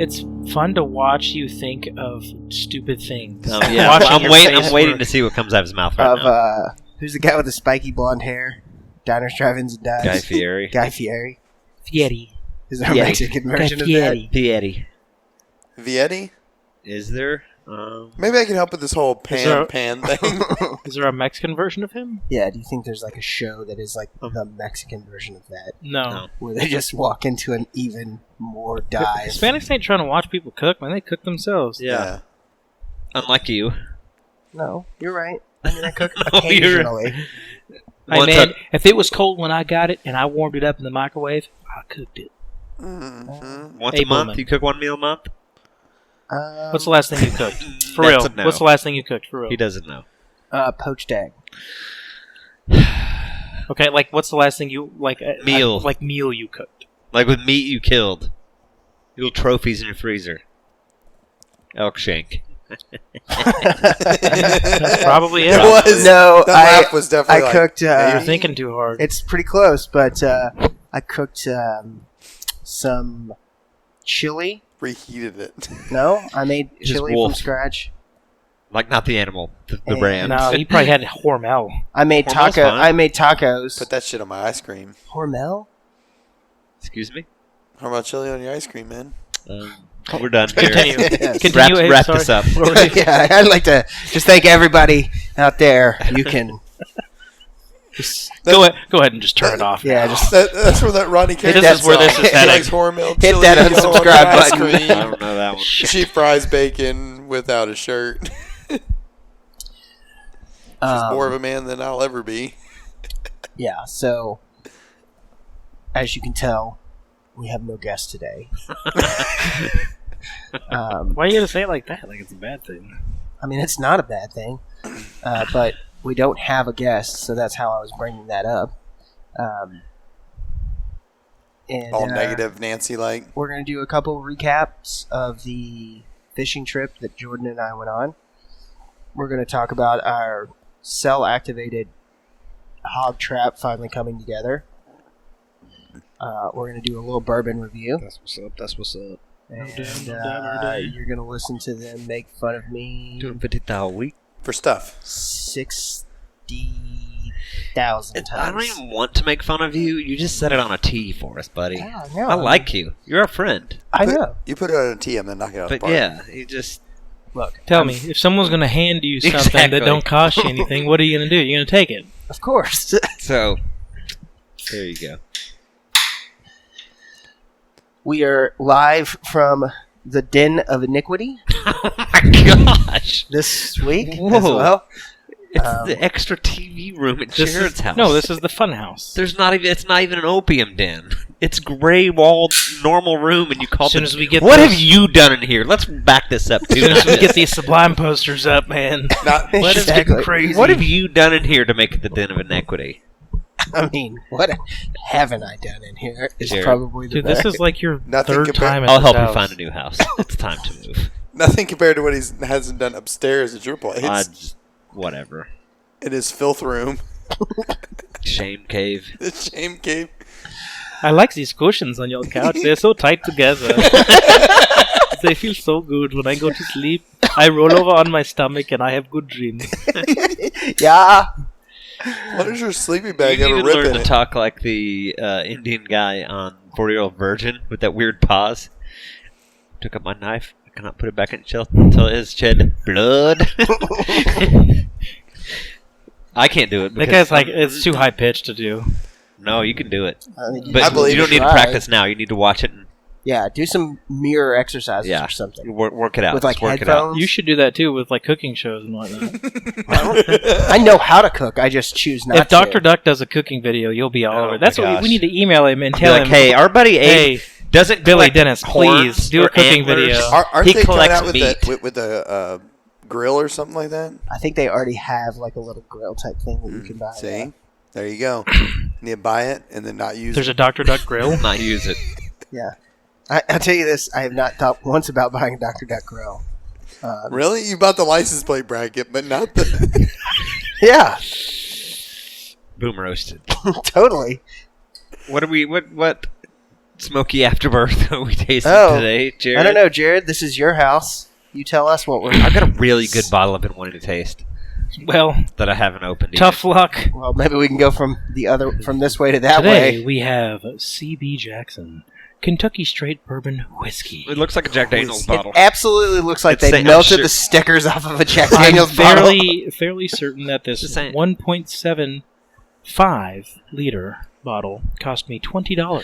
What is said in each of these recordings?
it's fun to watch you think of stupid things. Yeah, I'm waiting to see what comes out of his mouth right now. Who's the guy with the spiky blonde hair? Diners, Drive-Ins, and Dives. Guy Fieri. Guy Fieri. Fieri. Is there a Mexican version of that? Fieri. Vietti? Is there? Maybe I can help with this whole pan thing. Is there a Mexican version of him? Yeah, do you think there's like a show that is like the Mexican version of that? No. Where they just walk into an even more dive. Hispanics ain't trying to watch people cook, man. They cook themselves. Yeah. Unlike you. No, you're right. I mean, I cook occasionally. Hey, man, if it was cold when I got it and I warmed it up in the microwave, I cooked it. Mm-hmm. Once a month? You cook 1 meal a month? What's the last thing you cooked? For real. No. What's the last thing you cooked? For real. He doesn't know. Poached egg. Okay, like what's the last thing you meal you cooked? Like with meat you killed. Little trophies in your freezer. Elk shank. That's probably it. It was. No, laugh was definitely I cooked. You're thinking too hard. It's pretty close, but I cooked some chili. Reheated it. No, I made chili wolf. from scratch. Like not the animal, the brand. No, he probably had Hormel. I made Hormel's fine. I made tacos. Put that shit on my ice cream. Hormel? Excuse me? Hormel chili on your ice cream, man. We're done here. Continue. Wrap this up. Yeah, I'd like to just thank everybody out there. You can go ahead and just turn it off. Yeah, just that's where that Ronnie Carey. This is where this is He heading. likes Hormel Hit chili that on unsubscribe ice button. cream. I don't know that one. She fries bacon without a shirt. She's more of a man than I'll ever be. Yeah, so as you can tell, we have no guest today. Why are you gonna say it like that? Like it's a bad thing. I mean, it's not a bad thing, but we don't have a guest, so that's how I was bringing that up. And, All negative Nancy-like. We're going to do a couple recaps of the fishing trip that Jordan and I went on. We're going to talk about our cell-activated hog trap finally coming together. We're going to do a little bourbon review. That's what's up. And you're going to listen to them make fun of me. Doing 50,000 a week. For stuff. 60,000 times. I don't even want to make fun of you. You just set it on a tee for us, buddy. Yeah, I know. I like you. You're a friend. I know. You put it on a tee, I'm going to knock it out of the But park. yeah, you just... Look, Tell me, if someone's going to hand you something Exactly. that don't cost you anything, what are you going to do? You're going to take it. of course. So, there you go. We are live from the Den of Iniquity Oh my gosh. this week as Whoa. well. It's the extra TV room at Jared's house. No, this is the fun house. There's not even. It's not even an opium den. It's gray walled normal room, and you call it. As soon as we get What this- have you done in here? Let's back this up. As soon as we get these Sublime posters up, man. Not, Let us Exactly. get crazy. What have you done in here to make it the den of inequity? I mean, what haven't I done in here is Jared. probably the Dude, best. this is like your Nothing third compared- time at I'll this help you house. find a new house. It's time to move. nothing compared to what he hasn't done upstairs at your place. Whatever. In his filth room. Shame cave. The shame cave. I like these cushions on your couch. They're so tight together. They feel so good when I go to sleep. I roll over on my stomach and I have good dreams. Yeah. What does your sleeping bag You ever need to rip learn in to it? talk like the Indian guy on 40-Year-Old Virgin with that weird pause. Took up my knife. I cannot put it back in chest until it has shed blood. I can't do it. That because guy's like, it's too high pitched to do. No, you can do it. I mean, But I believe you don't you need to try. practice now. You need to watch it and Yeah, do some mirror exercises Yeah. or something. work it out. With, like, Just work it out. headphones? You should do that too with like cooking shows and whatnot. I know how to cook. I just choose not If to. Dr. Duck does a cooking video, you'll be all Oh over. it. my That's what gosh. we need to email him and Be tell like, him. hey, our buddy Abe Hey, doesn't Billy collect Dennis, horns please do a or cooking antlers. video. Aren't He they coming collects out with, meat. with a grill or something like that? I think they already have like a little grill type thing that you can buy. See? There you go. Need to buy it and then not use there's it. a Dr. Duck grill. Not use it. Yeah. I'll tell you this. I have not thought once about buying a Dr. Duck grill. Really? You bought the license plate bracket, but not the... Yeah. Boom roasted. Totally. What are we? What? smoky afterbirth that we tasted today, Jared? I don't know, Jared. This is your house. You tell us what we're... I've got a really good bottle I've been wanting to taste Well, that I haven't opened tough luck. Well, maybe we can go from this way to that Today way. we have C.B. Jackson, Kentucky Straight Bourbon Whiskey. It looks like a Jack Daniels bottle. It absolutely looks like It's they I'm melted sure- the stickers off of a Jack I'm Daniels bottle. fairly certain that this Just saying. 1.75 liter bottle cost me $20.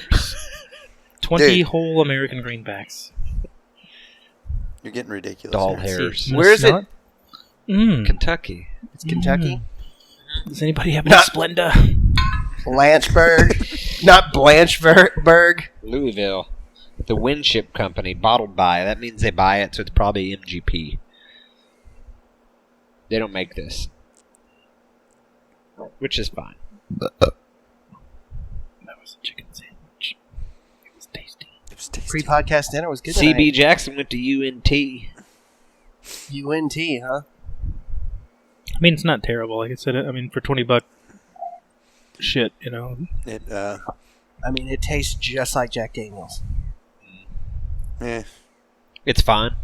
20 Dude. whole American greenbacks. You're getting ridiculous. Doll here. hairs. Where is it? Kentucky. It's Kentucky. Does anybody have any Not- Splenda? Blanchburg. Not Blanchburg. Louisville. The Winship Company, bottled by. That means they buy it, so it's probably MGP. They don't make this. Which is fine. That was a chicken sandwich. It was tasty. It was tasty. Pre-podcast dinner was good CB tonight. Jackson went to UNT. UNT, huh? I mean, it's not terrible. Like I said, I mean, for $20, shit, you know. It, I mean, it tastes just like Jack Daniels. It's fine.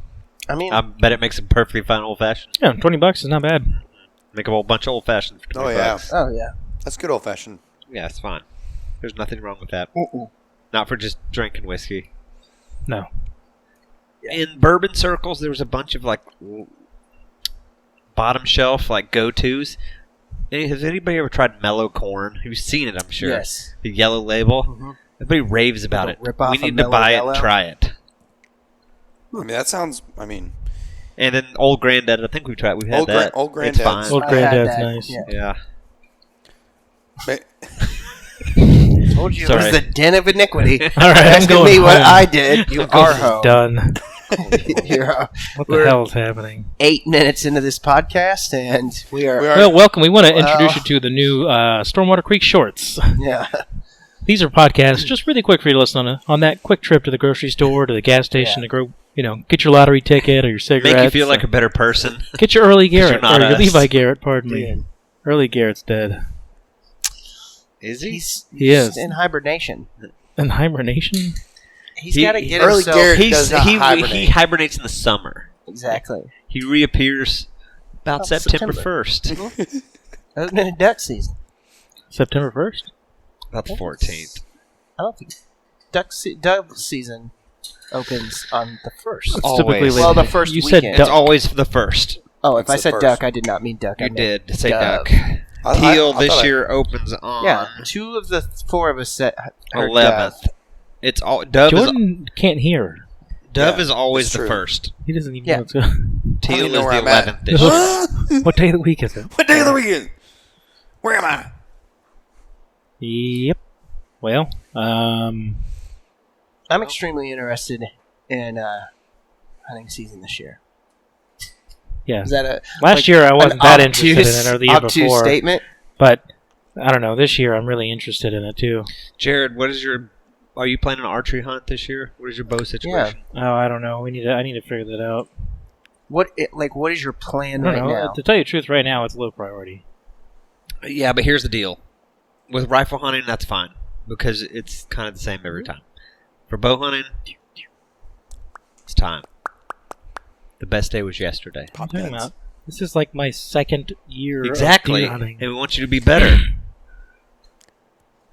I mean, I bet it makes a perfectly fine old fashioned. Yeah, $20 is not bad. Make a whole bunch of old fashions for $20. Oh, yeah. oh yeah. That's good old fashioned. Yeah, it's fine. There's nothing wrong with that. Mm-mm. Not for just drinking whiskey. No. In bourbon circles, there was a bunch of like bottom shelf like go-tos. Has anybody ever tried Mellow Corn? You've seen it, I'm sure. Yes. The yellow label. Mhm. Everybody raves about Like it. a rip-off We of need to Mellow buy it Yellow? and try it. I mean, that sounds. I mean, And then Old Granddad, I think we've tried. We've had Old that. Old It's Granddad's. fine. Old I had Granddad's that, nice. yeah. Yeah. but- Told you Sorry. it was the den of iniquity. All right, I'm Asking going me what home. I did. You are home. Done. You're, What We're- the hell is happening? 8 minutes into this podcast, and we are. We are- Well, welcome. We want to Well- introduce you to the new Stormwater Creek shorts. Yeah. These are podcasts, just really quick for you to listen on that quick trip to the grocery store, to the gas station, Yeah. to go, get your lottery ticket or your cigarettes. Make you feel like a better person. Get your early 'Cause you're Garrett, not or your us. Levi Garrett, pardon me. Dude. Early Garrett's dead. Is he? He's He is. in hibernation. In hibernation? He's got to get Early himself. Garrett He does not hibernate. he hibernates in the summer. Exactly. He reappears about About September September. 1st. Other than duck season. September 1st? About the 14th. I don't think duck season opens on the 1st. It's Always. typically late. Well, the first You weekend. said It's duck. always the 1st. Oh, if It's I the said first. duck, I did not mean duck. I You meant did say dove. duck. I Teal thought this I- year opens on Yeah, 2 of the 4 of us said heard 11th. dove. It's all Dove. Jordan can't hear. Dove Yeah, is always it's the true. 1st. He doesn't even Yeah. know what's going Teal even is know the where I'm at. 11th this year. What day of the week is it? What day of the weekend? Where am I? Yep. Well, I'm extremely interested in hunting season this year. yeah. Is that a Last year I wasn't an that interested obtuse- in it, or the year obtuse before. statement? But I don't know. This year I'm really interested in it too. Jared, what is your? Are you planning an archery hunt this year? What is your bow situation? Oh, I don't know. I need to figure that out. What is your plan I right don't know. now? To tell you the truth, right now it's low priority. Yeah, but here's the deal. With rifle hunting, that's fine because it's kind of the same every time. For bow hunting, it's time. The best day was yesterday. What are Pop you talking guns. about? This is like my second year Exactly. of deer And hunting. we want you to be better.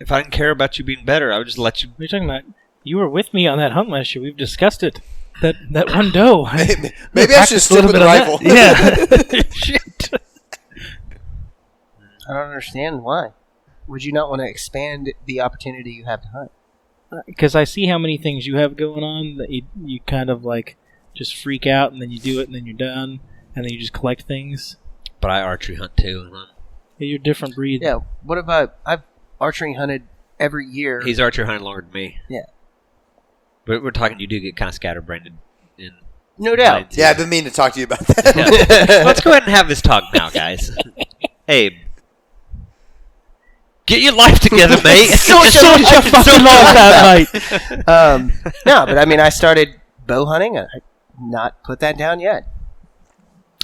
If I didn't care about you being better, I would just let you. What are you talking about? You were with me on that hunt last year. We've discussed it. That one doe. Maybe I should practiced stick with the rifle. Yeah. Shit. I don't understand why. Would you not want to expand the opportunity you have to hunt? Because I see how many things you have going on that you kind of like just freak out and then you do it and then you're done and then you just collect things. But I archery hunt too. Huh? You're a different breed. Yeah. What about I've archery hunted every year. He's archery hunting longer than me. Yeah. But we're talking. You do get kind of scatterbrained in. No doubt. minds. Yeah, I've been meaning to talk to you about that. Yeah. Let's go ahead and have this talk now, guys. Abe, get your life together, mate. Sort your fucking life out, mate. No, but I mean, I started bow hunting. I not put that down yet.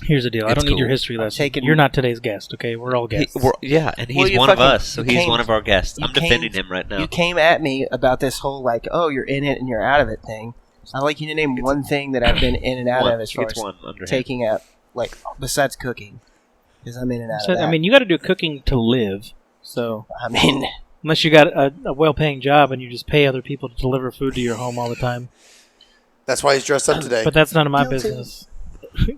Here's the deal. I It's don't need your cool. history lesson. taking- You're not today's guest, okay? We're all guests. And Well, he's you one of fucking- us, so you he's came- one of our guests. you I'm defending came- him right now. You came at me about this whole like, oh, you're in it and you're out of it thing. I'd like you to name one thing that I've been in and out of as far It's as one under him. taking out, like besides cooking, because I'm in and out So, of that. I mean, you got to do cooking to live. So I mean, unless you got a well-paying job and you just pay other people to deliver food to your home all the time, That's why he's dressed up today. but that's none of my Guilty. business.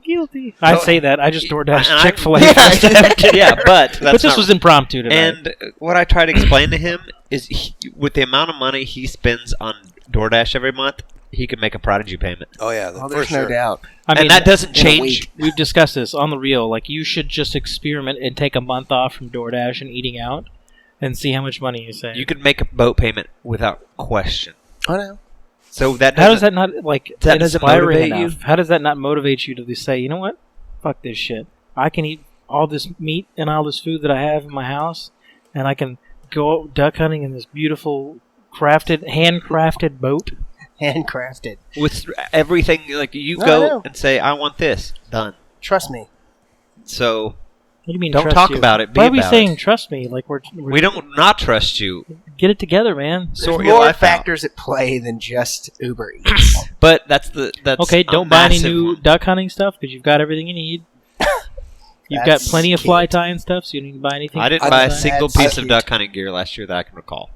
Guilty. I say that. I just DoorDash And I- Chick-fil-A. yeah, but that's but this not- was impromptu tonight. And what I try to explain to him is, with the amount of money he spends on DoorDash every month, he could make a Prodigy payment. Oh yeah, oh, for there's sure. no doubt. I mean, And that doesn't in a change. week. we've discussed this on the real. Like, you should just experiment and take a month off from DoorDash and eating out and see how much money you save. You could make a boat payment without question. I know. So that How does doesn't- that not, like, that doesn't inspiring motivate enough? you? How does that not motivate you to say, you know what? Fuck this shit. I can eat all this meat and all this food that I have in my house, and I can go duck hunting in this beautiful handcrafted boat. Handcrafted. with everything, like you No, I go know. and say, "I want this done." Trust me. So What do you mean? Don't trust talk you? about it, be Why are we about saying it. trust me? Like we're we don't not trust you. get it together, man. There's Sort your more life out. factors at play than just Uber Eats. But that's Okay, a don't buy any massive new one. duck hunting stuff because you've got everything you need. You've got That's plenty of key. fly tying stuff, so you don't need to buy anything. I didn't I- buy a that's single piece of cute. duck hunting gear last year that I can recall.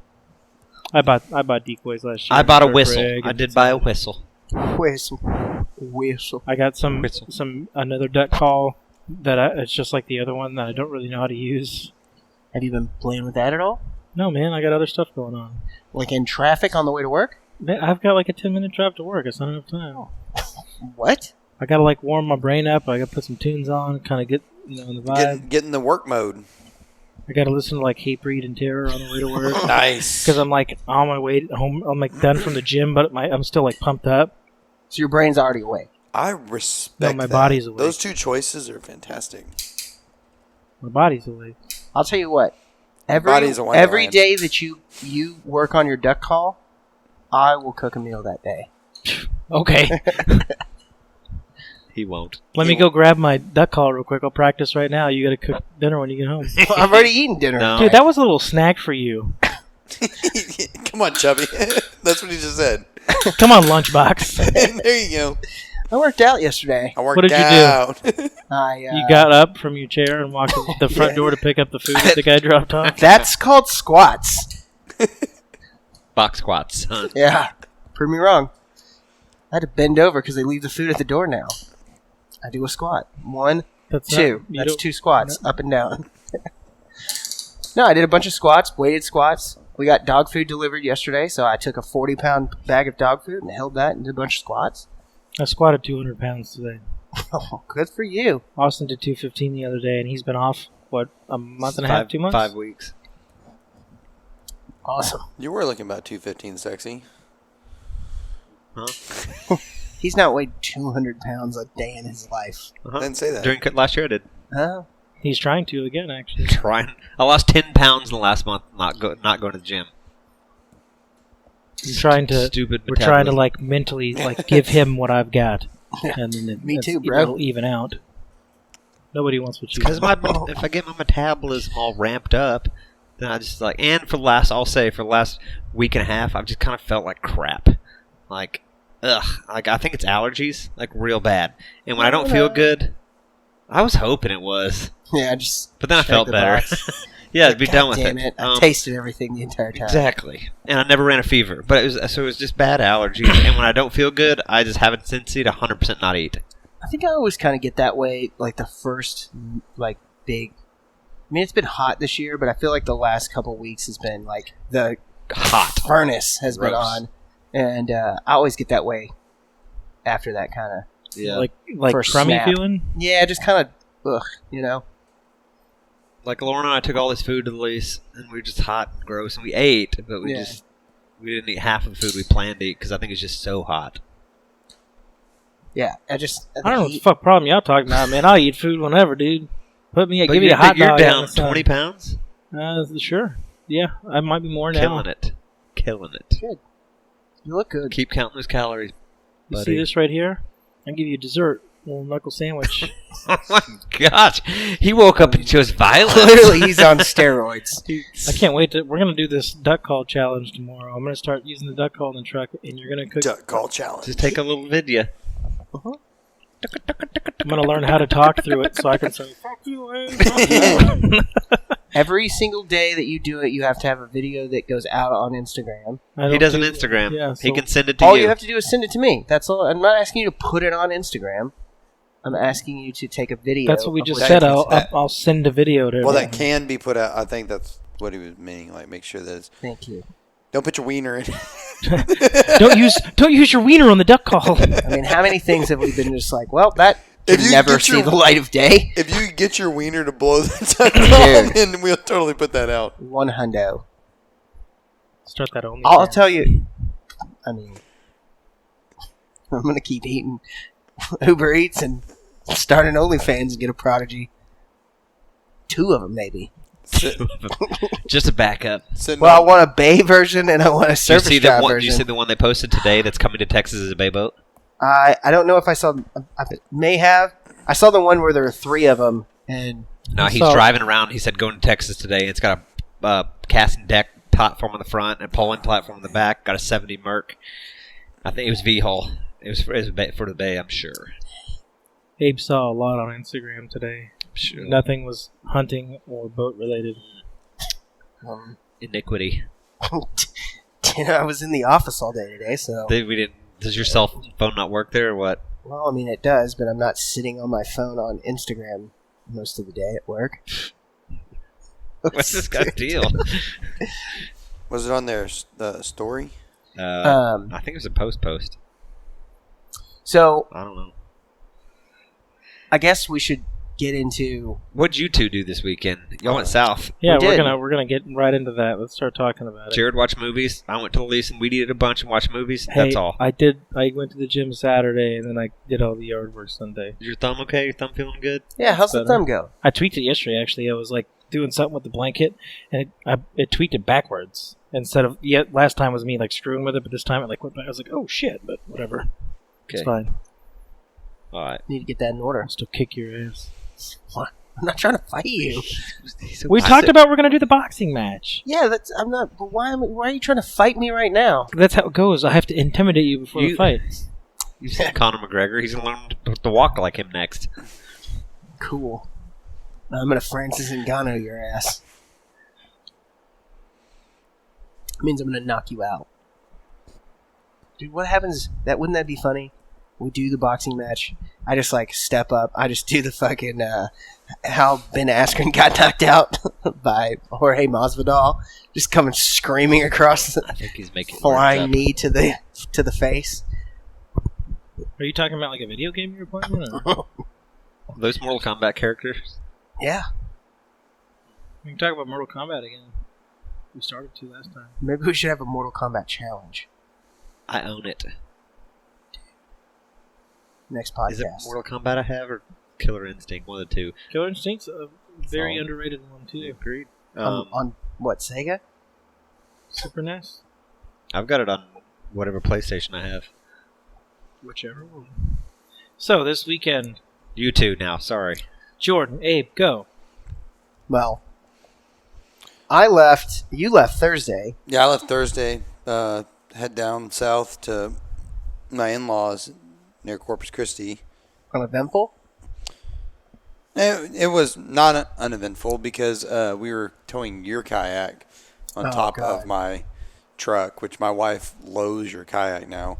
I bought decoys last year. I bought a for whistle. Greg I and did buy a whistle. Whistle. I got some Whistle. another duck call that it's just like the other one that I don't really know how to use. Have you been playing with that at all? No, man, I got other stuff going on. Like in traffic on the way to work? Man, I've got like a 10-minute drive to work. It's not enough time. What? I gotta like warm my brain up. I gotta put some tunes on, kind of get in the vibe. Get in the work mode. I gotta listen to like Hatebreed and Terror on the way to work. Nice. Because I'm like on my way home. I'm like done from the gym, but I'm still like pumped up. So your brain's already awake. I respect No, my that. body's awake. Those two choices are fantastic. My body's awake. I'll tell you what. body's a wonderland. Every day that you work on your duck call, I will cook a meal that day. Okay, He won't. let me go grab my duck call real quick. I'll practice right now. You gotta cook dinner when you get home. I've already eaten dinner. No. Dude, that was a little snack for you. Come on, Chubby. That's what he just said. Come on, lunchbox. There you go. I worked out yesterday. I worked What did you do? out. You got up from your chair and walked to the front door to pick up the food that the guy dropped off. That's called squats. Box squats. Huh? Yeah. Prove me wrong. I had to bend over because they leave the food at the door now. I do a squat. One, That's two. not- you That's don't- 2 squats, up and down. No, I did a bunch of squats, weighted squats. We got dog food delivered yesterday, so I took a 40-pound bag of dog food and held that and did a bunch of squats. I squatted 200 pounds today. Oh, good for you. Austin did 215 the other day, and he's been off, what, a month and a half, 2 months? 5 weeks. Awesome. You were looking about 215, sexy. Huh? He's not weighed 200 pounds a day in his life. Uh-huh. Didn't say that. During last year, I did. Huh? He's trying to again, actually. Trying. I lost 10 pounds in the last month. Not going to the gym. I'm trying to. Stupid. We're trying to metabolism. like mentally like give him what I've got, and then Me too, bro. It'll even out. Nobody wants what you. Because if I get my metabolism all ramped up, then I just like. And for the last week and a half, I've just kind of felt like crap. Like, ugh. Like I think it's allergies, like real bad. And when I don't feel good, I was hoping it was, Yeah, just. but then I check felt the better. box. Yeah, be God done with damn it. I tasted everything the entire time. Exactly. And I never ran a fever. But it was just bad allergies. And when I don't feel good, I just have a tendency to 100% not eat. I think I always kind of get that way, like the first, like, big. I mean, it's been hot this year, but I feel like the last couple weeks has been like the Hot. furnace has been Gross. on, and I always get that way after that kind of. Yeah. like First crummy snap. feeling. Yeah, just kind of, ugh, you know. Like Lauren and I took all this food to the lease, and we were just hot and gross, and we ate, but we Yeah. didn't eat half of the food we planned to eat because I think it's just so hot. Yeah, I don't know what the fuck problem y'all talking about, man. I'll eat food whenever, dude. Put me, But give me a hot you're dog. out in down the sun. 20 pounds, Sure. Yeah, I might be more now. killing it. You look good. Keep counting those calories, You buddy. see this right here? I give you dessert little knuckle sandwich. Oh my gosh. He woke up and chose violence. Clearly, he's on steroids. I can't wait to. We're gonna do this duck call challenge tomorrow. I'm gonna start using the duck call in the truck, and you're gonna cook. Duck call challenge. Just take a little video. I'm gonna learn how to talk through it so I can say "fuck you." Hey. Every single day that you do it, you have to have a video that goes out on Instagram. He does an Instagram. Yeah, He so- can send it to All you. you have to do is send it to me. That's all. I'm not asking you to put it on Instagram. I'm asking you to take a video. That's what we of just what said. you do. I'll send a video to. Well, that everyone. can be put out. I think that's what he was meaning. Like, make sure that it's, Thank you. don't put your wiener in. Don't use your wiener on the duck call. I mean, how many things have we been just like, well, that If can you never get see your- the light of day? If you get your wiener to blow the duck call, then we'll totally put that out. One hundo. Start that only. I'll tell you. I mean, I'm gonna keep eating Uber Eats and start an OnlyFans and get a Prodigy. 2 of them, maybe. Just a backup. Sitting Well, I on- want a bay version and I want a Do you surface see drive the one? Do version. you see the one they posted today that's coming to Texas as a bay boat? I don't know if I saw. I may have. I saw the one where there were 3 of them, and No, he's So- driving around. He said going to Texas today. It's got a casting deck platform on the front and a pulling platform on the back. Got a 70 Merc. I think it was V-hull. It was for the bay, I'm sure. Abe saw a lot on Instagram today. Sure. Nothing was hunting or boat related. Iniquity. I was in the office all day today, so. We didn't. Does your cell phone not work there or what? Well, I mean, it does, but I'm not sitting on my phone on Instagram most of the day at work. What's this guy's deal? was it on their story? Um, I think it was a post. So, I don't know. I guess we should get into. What'd you two do this weekend? Y'all went south. Yeah, We we're did. gonna get right into that. Let's start talking about it. Jared watched movies. I went to the lease and we did a bunch and watched movies. Hey, That's all. I did. I went to the gym Saturday, and then I did all the yard work Sunday. Is your thumb okay? Your thumb feeling good? Yeah, how's the better. thumb go? I tweaked it yesterday. Actually, I was like doing something with the blanket, and it tweaked it backwards instead of. Yeah, last time was me like screwing with it, but this time it like went back. I was like, oh shit, but whatever. It's Okay. fine. All right. Need to get that in order. I'll still kick your ass. I'm not trying to fight you. We talked about we're gonna do the boxing match. Yeah, that's. I'm not. But why are you trying to fight me right now? That's how it goes. I have to intimidate you before the fight. You said Conor McGregor. He's going to learn to walk like him next. Cool. I'm gonna Francis Ngannou your ass. It means I'm gonna knock you out. Dude, what happens? Wouldn't that be funny? We do the boxing match. I just like step up. I just do the fucking how Ben Askren got knocked out by Jorge Masvidal, just coming screaming across, I think he's making flying words up. knee to the face. Are you talking about like a video game you're playing? Or? Those Mortal Kombat characters. Yeah, We can talk about Mortal Kombat again. We started to last time. maybe we should have a Mortal Kombat challenge I own it. next podcast. Is it Mortal Kombat I have or Killer Instinct? One of the two. Killer Instinct's a very Solid. underrated one too. Agreed. On what, Sega? Super NES, I've got it on whatever PlayStation I have. whichever one. So this weekend, You two now. Sorry. Jordan, Abe, go. Well, I left. You left Thursday. Yeah, I left Thursday. Head down south to my in-laws near Corpus Christi. Uneventful. It was not uneventful because we were towing your kayak on Oh, top God. of my truck, which my wife loathes your kayak now.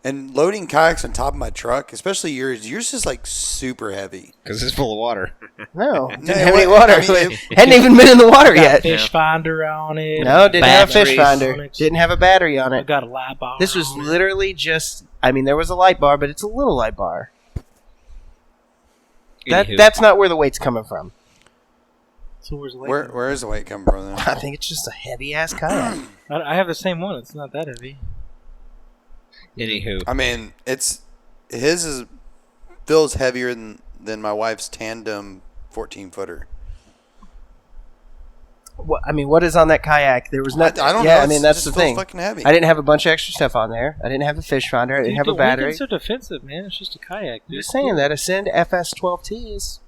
And loading kayaks on top of my truck, especially yours is like super heavy. Because it's full of water. No, didn't No, have it any wa- water. I mean, Hadn't even been in the water Got yet. fish finder on it. No, didn't have a fish Batteries. finder. Didn't have a battery on I it. got a light bar. This was on it. literally just. I mean, there was a light bar, but it's a little light bar. Anywho. That's not where the weight's coming from. So where's the light bar? Where is the weight coming from then? I think it's just a heavy ass kayak. I have the same one. It's not that heavy. Anywho. I mean, feels heavier than my wife's tandem 14-footer. What is on that kayak? There was nothing. I don't yeah, know. I mean, that's the it just feels thing. fucking heavy. I didn't have a bunch of extra stuff on there. I didn't have a fish finder. I didn't have a battery. It's so defensive, man. It's just a kayak, I'm dude. just saying that Ascend FS12T it's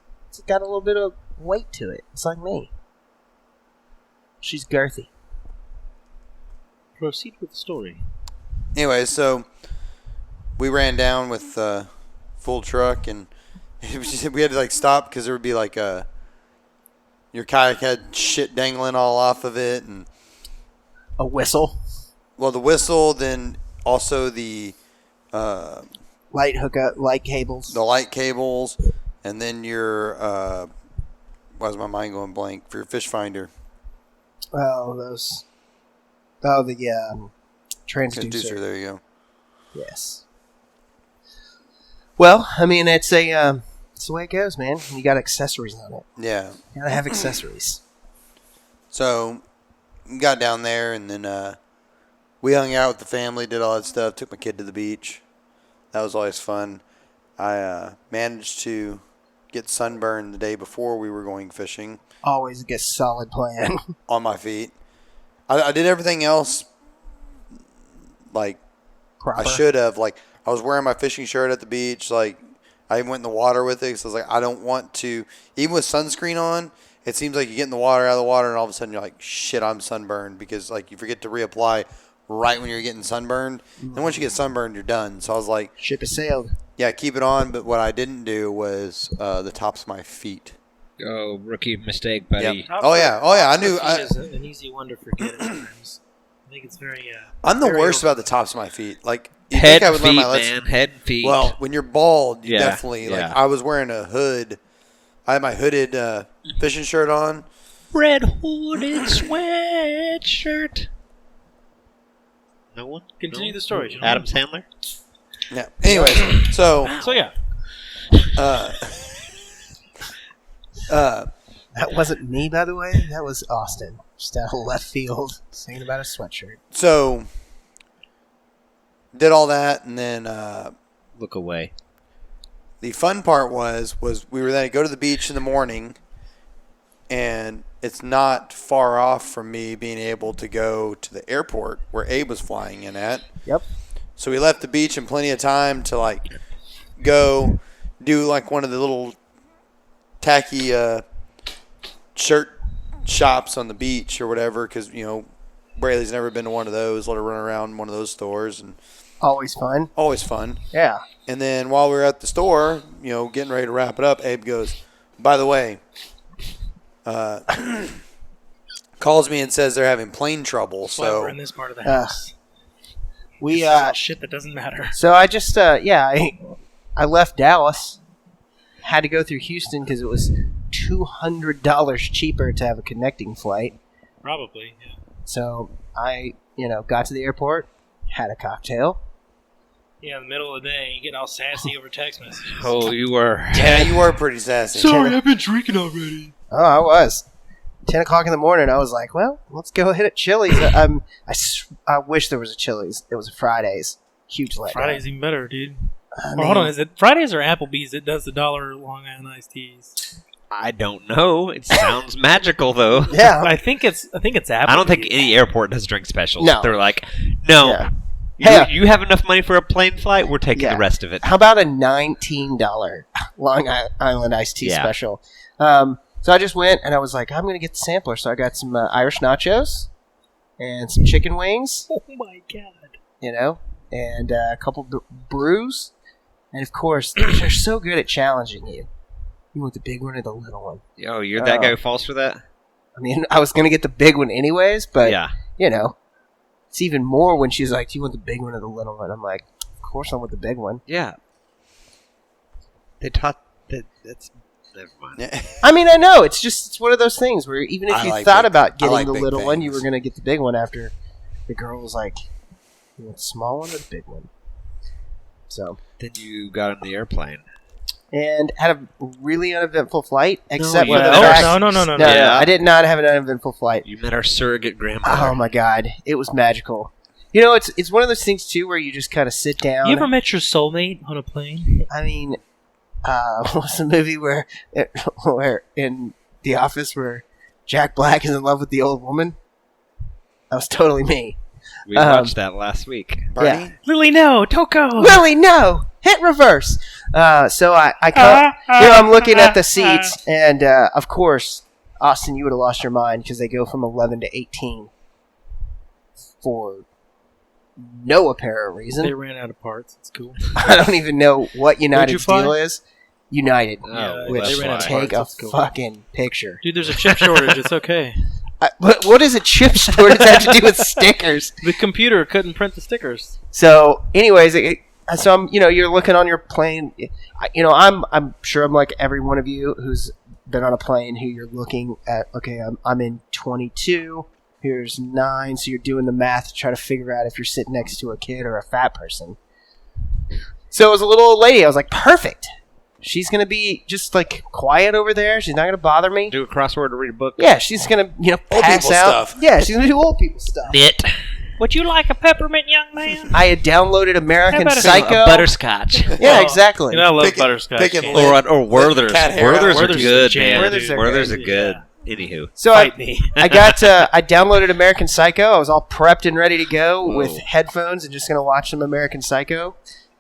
got a little bit of weight to it. It's like me. She's girthy. Proceed with the story. Anyway, so we ran down with full truck, and we had to like stop because there would be like your kayak had shit dangling all off of it, and A whistle. well, the whistle, then also the Light hookup, light cables. light cables, and then your why is my mind going blank, for your fish finder Oh, those. Oh, the transducer. There you go. Yes. Well, I mean, it's the way it goes, man. You got accessories on it. Yeah. You gotta have accessories. So we got down there, and then we hung out with the family, did all that stuff, took my kid to the beach. That was always fun. I managed to get sunburned the day before we were going fishing Always a solid plan. on my feet. I did everything else like Proper. I should have. Like, I was wearing my fishing shirt at the beach. Like, I even went in the water with it. So I was like, I don't want to. Even with sunscreen on, it seems like you get in the water, out of the water, and all of a sudden you're like, shit, I'm sunburned. Because, like, you forget to reapply right when you're getting sunburned. And once you get sunburned, you're done. So I was like, Ship has sailed. yeah, keep it on. But what I didn't do was the tops of my feet. Oh, rookie mistake, buddy. Yep. Oh, yeah. I knew. It's an easy one to forget at times. I think it's very. I'm the very worst over- about the tops of my feet. Like, you Head think I would learn feet, my lesson? man. Head feet. Well, when you're bald, you Yeah, definitely, like, yeah. I was wearing a hood. I had my hooded fishing shirt on. red hooded sweatshirt. No one? Continue No? the story, gentlemen. Adam Sandler? Yeah. Anyways, so So yeah, That wasn't me, by the way. That was Austin. Just out of left field, singing about a sweatshirt. so did all that, and then Look away. the fun part was we were then to go to the beach in the morning, and it's not far off from me being able to go to the airport where Abe was flying in at. Yep. So we left the beach in plenty of time to like go do like one of the little tacky shirt shops on the beach or whatever, because Braylee's never been to one of those. Let her run around one of those stores, and Always fun. always fun. Yeah. And then while we were at the store, getting ready to wrap it up, Abe goes, by the way, calls me and says they're having plane trouble. that's why we're So in this part of the house. We This is all shit that doesn't matter. So I just I left Dallas, had to go through Houston because it was $200 cheaper to have a connecting flight. Probably. Yeah. So I got to the airport, had a cocktail. Yeah, in the middle of the day, you get all sassy over text messages. Oh, you were. yeah, you were pretty sassy. Sorry, I've been drinking already. Oh, I was. 10 o'clock in the morning, I was like, well, let's go hit at Chili's. I wish there was a Chili's. It was a Fridays. Huge letdown. Friday's even better, dude. I Or mean, hold on, is it Fridays or Applebee's that does the $1 Long Island iced teas? I don't know. It sounds magical, though. Yeah. I think it's Applebee's. I don't think any airport does drink specials. No. They're like, no, Yeah. you, Hey, you have enough money for a plane flight? We're taking Yeah. the rest of it. How about a $19 Long Island iced tea Yeah. special? So I just went and I was like, I'm going to get the sampler. So I got some Irish nachos and some chicken wings, Oh my god. and a couple brews. And of course, they're so good at challenging you. You want the big one or the little one? Oh, you're that guy who falls for that? I mean, I was going to get the big one anyways, but, Yeah. it's even more when she's like, do you want the big one or the little one? I'm like, of course I want the big one. Yeah. They taught that. That's. Never mind. Yeah. I mean, I know. It's one of those things where even if I you like thought big- about I getting like the big little one, you things. were going to get the big one after the girl was like, you want the small one or the big one? So, Then you got on the airplane. and had a really uneventful flight, except you for the met fact... our- No. No, Yeah. I did not have an uneventful flight. You met our surrogate grandmother. Oh my god, it was magical. It's one of those things too where you just kind of sit down. You ever met your soulmate on a plane? I mean, what was the movie where in The Office where Jack Black is in love with the old woman. That was totally me. We watched that last week. Bernie? Yeah. Lily, no, Toko. Lily, no! Hit reverse! So I come, I'm looking at the seats, and of course, Austin, you would have lost your mind because they go from 11 to 18 for no apparent reason. They ran out of parts. It's cool. I don't even know what United's fly? deal is. United. Oh, Which, they ran out of take a parts. That's cool. fucking picture. Dude, there's a chip shortage. It's okay. What does a chip shortage have to do with stickers? The computer couldn't print the stickers. So, anyways, so I'm, you're looking on your plane. I'm sure I'm like every one of you who's been on a plane who you're looking at. Okay, I'm in 22. Here's 9. So you're doing the math to try to figure out if you're sitting next to a kid or a fat person. So it was a little old lady. I was like, perfect. She's gonna be just like quiet over there. She's not gonna bother me. Do a crossword or read a book. Yeah, she's gonna pass people out. stuff. Yeah, she's gonna do old people stuff. Knit. Would you like a peppermint, young man? I had downloaded American How about a Psycho. Butterscotch. Yeah, exactly. You know, I love Picking- butterscotch. picking candy. or Werther's. Cat hair Werther's out. are Werther's good, is jam, man. dude. Werther's are Yeah. good. Anywho. So Fight me. I downloaded American Psycho. I was all prepped and ready to go with headphones and just going to watch some American Psycho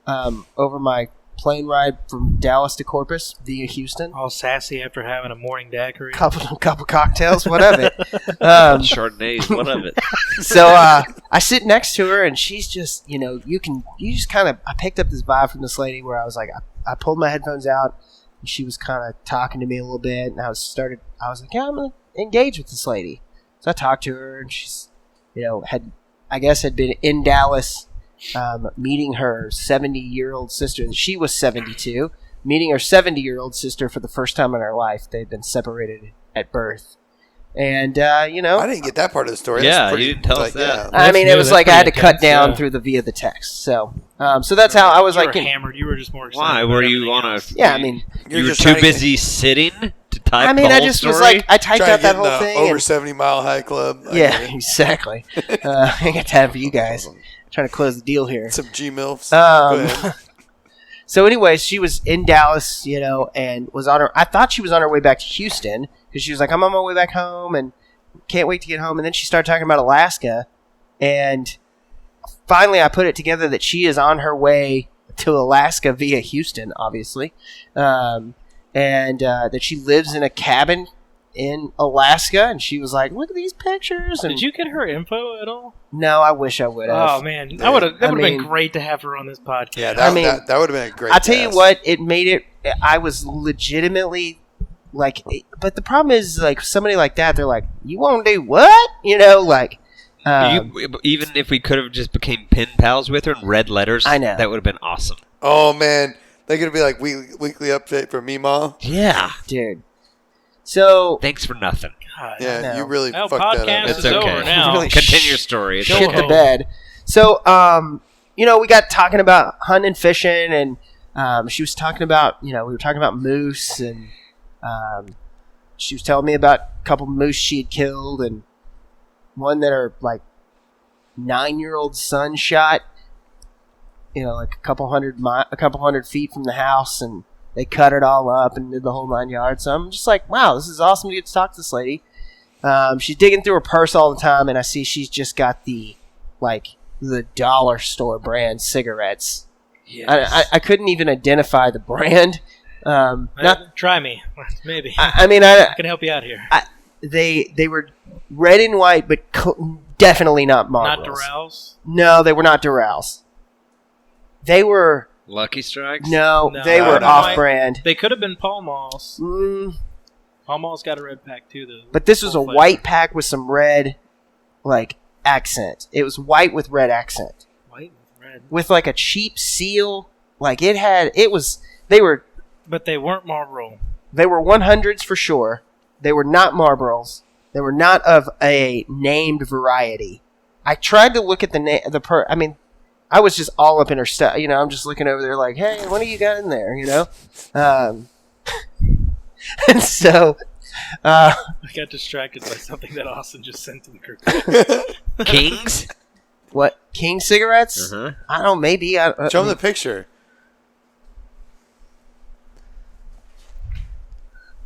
over my plane ride from Dallas to Corpus via Houston. All sassy after having a morning daiquiri. Couple cocktails, what of it? Chardonnays, what of it? So I sit next to her and she's just, I picked up this vibe from this lady where I was like, I pulled my headphones out and she was kind of talking to me a little bit and I was like, yeah, I'm going to engage with this lady. So I talked to her and she's, had been in Dallas meeting her 70-year-old sister. She was 72. Meeting her 70-year-old sister for the first time in her life. They'd been separated at birth. And, I didn't get that part of the story. Yeah, That's pretty, you didn't tell us that. I mean, it was That's like I had to pretty cut intense, down yeah. through via the text. So that's how I was You like. were hammered. You were just more excited. Why? about Were you everything on a... else. Yeah, I mean, You were just too trying to get- busy sitting to type the I whole just story? was like, I typed Trying out to that get whole in the thing. over and- 70 Mile High Club. Yeah, exactly. I ain't got time for you guys. Trying to close the deal here. Some G-MILFs. Go ahead. So, anyways, she was in Dallas, and was on her. I thought she was on her way back to Houston because she was like, "I'm on my way back home and can't wait to get home." And then she started talking about Alaska, and finally, I put it together that she is on her way to Alaska via Houston, obviously, and that she lives in a cabin in Alaska. And she was like, "Look at these pictures." And Did you get her info at all? No, I wish I would have. Oh man, Yeah. that would have been mean- great to have her on this podcast. Yeah, I mean, that would have been a great I'll tell you test. what, it made it. I was legitimately like, but the problem is, like, somebody like that, they're like, "You want to do what?" Like. Even if we could have just became pen pals with her and read letters, I know. that would have been awesome. Oh, man. They're going to be like weekly update from Meemaw. Yeah. Dude. So Thanks for nothing. God, Yeah, know. you really Well, fucked that podcast up. It's is okay. over now. Really Continue your story. It's Go shit okay. to bed. So we got talking about hunting and fishing, and she was talking about, we were talking about moose, and she was telling me about a couple moose she had killed, and one that her like 9-year-old son shot, like a couple hundred feet from the house, and they cut it all up and did the whole 9 yards. So I'm just like, wow, this is awesome to get to talk to this lady. She's digging through her purse all the time, and I see she's just got the dollar store brand cigarettes. Yes. I couldn't even identify the brand. Not, Try me, maybe. I mean, I can help you out here. they were red and white, but definitely not Marlboros. Not Doral. No, they were not Durals. They were Lucky Strikes? no, No, they were no. off-brand. They could have been Pall Malls. Mm, Pall Malls got a red pack too, though. but this was a Full flavor. white pack with some red, accent. It was white with red accent, White with red. with a cheap seal. They were But they weren't Marlboro. 100s for sure. They were not Marlboros. They were not of a named variety. I tried to look at I was just all up in her stuff. I'm just looking over there like, hey, what do you got in there? And so, I got distracted by something that Austin just sent to the group. Kings? what, King cigarettes? Uh-huh. I don't know, maybe. Show them the picture.